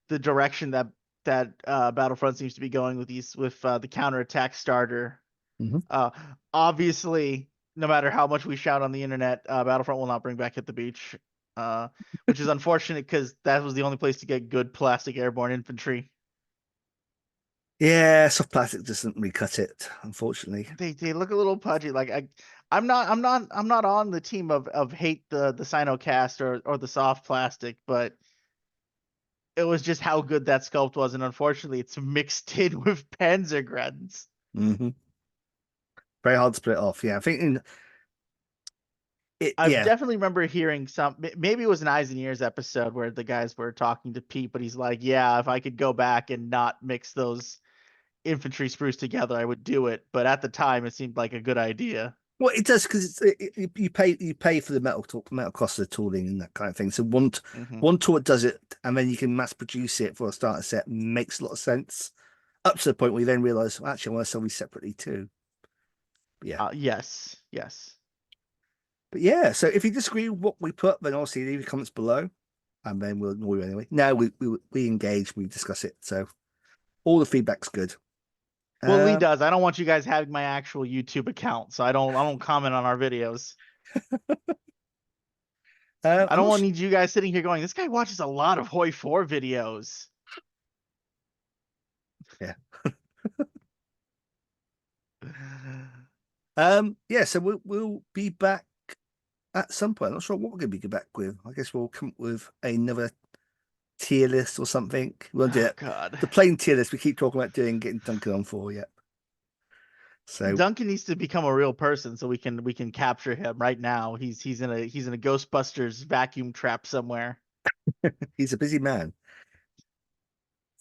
the direction that Battlefront seems to be going with the counterattack starter. Mhm. Uh, Obviously, no matter how much we shout on the internet, Battlefront will not bring back Hit the Beach, uh, which is unfortunate because that was the only place to get good plastic airborne infantry. Yeah, soft plastic doesn't recut it, unfortunately. They look a little pudgy. Like I'm not on the team of hate the Sinocast or the soft plastic, but it was just how good that sculpt was, and unfortunately, it's mixed in with Panzergrens. Hmm. Very hard to split off. Yeah, I think it. I've Yeah, definitely remember hearing maybe it was an Eyes and Ears episode where the guys were talking to Pete, but he's like, "Yeah, if I could go back and not mix those infantry sprues together, I would do it." But at the time, it seemed like a good idea. well, it does because you pay for the metal cost of the tooling and that kind of thing. So Hmm. one tool that does it, and then you can mass produce it for a starter set makes a lot of sense. Up to the point where you then realize, well, actually, I want to sell these separately too. But yeah, Yes, yes. but yeah. So if you disagree with what we put, then obviously leave your comments below, and then we'll ignore you anyway. Now we engage, we discuss it. So all the feedback's good. Well, Lee Um, does. I don't want you guys having my actual YouTube account, so I don't comment on our videos. I I'm don't not want sure. need you guys sitting here going, this guy watches a lot of Hoi 4 videos. Yeah. Yeah. So we'll be back at some point. I'm not sure what we're going to be back with. I guess we'll come up with another tier list or something. We'll do Oh it. God. The plain tier list we keep talking about doing, getting Duncan on for yet. So Duncan needs to become a real person so we can capture him right now. He's in a Ghostbusters vacuum trap somewhere. he's a busy man.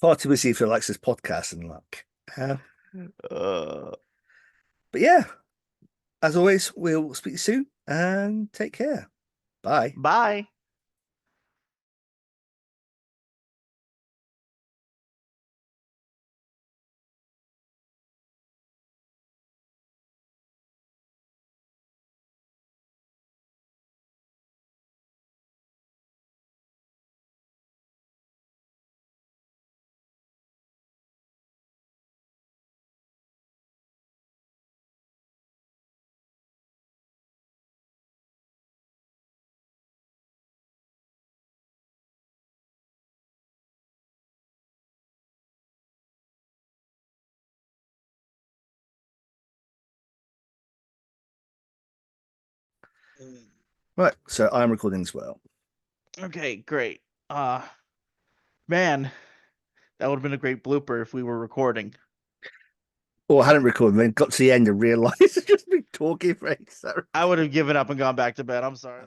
Far too busy for likes this podcast and luck. Uh, Uh, but yeah, as always, we'll speak soon and take care. Bye. Bye. Right, so I'm recording as well. Okay, great. Man, that would have been a great blooper if we were recording. Or I hadn't recorded, then got to the end and realized it's just been talking for 8 hours. I would have given up and gone back to bed. I'm sorry.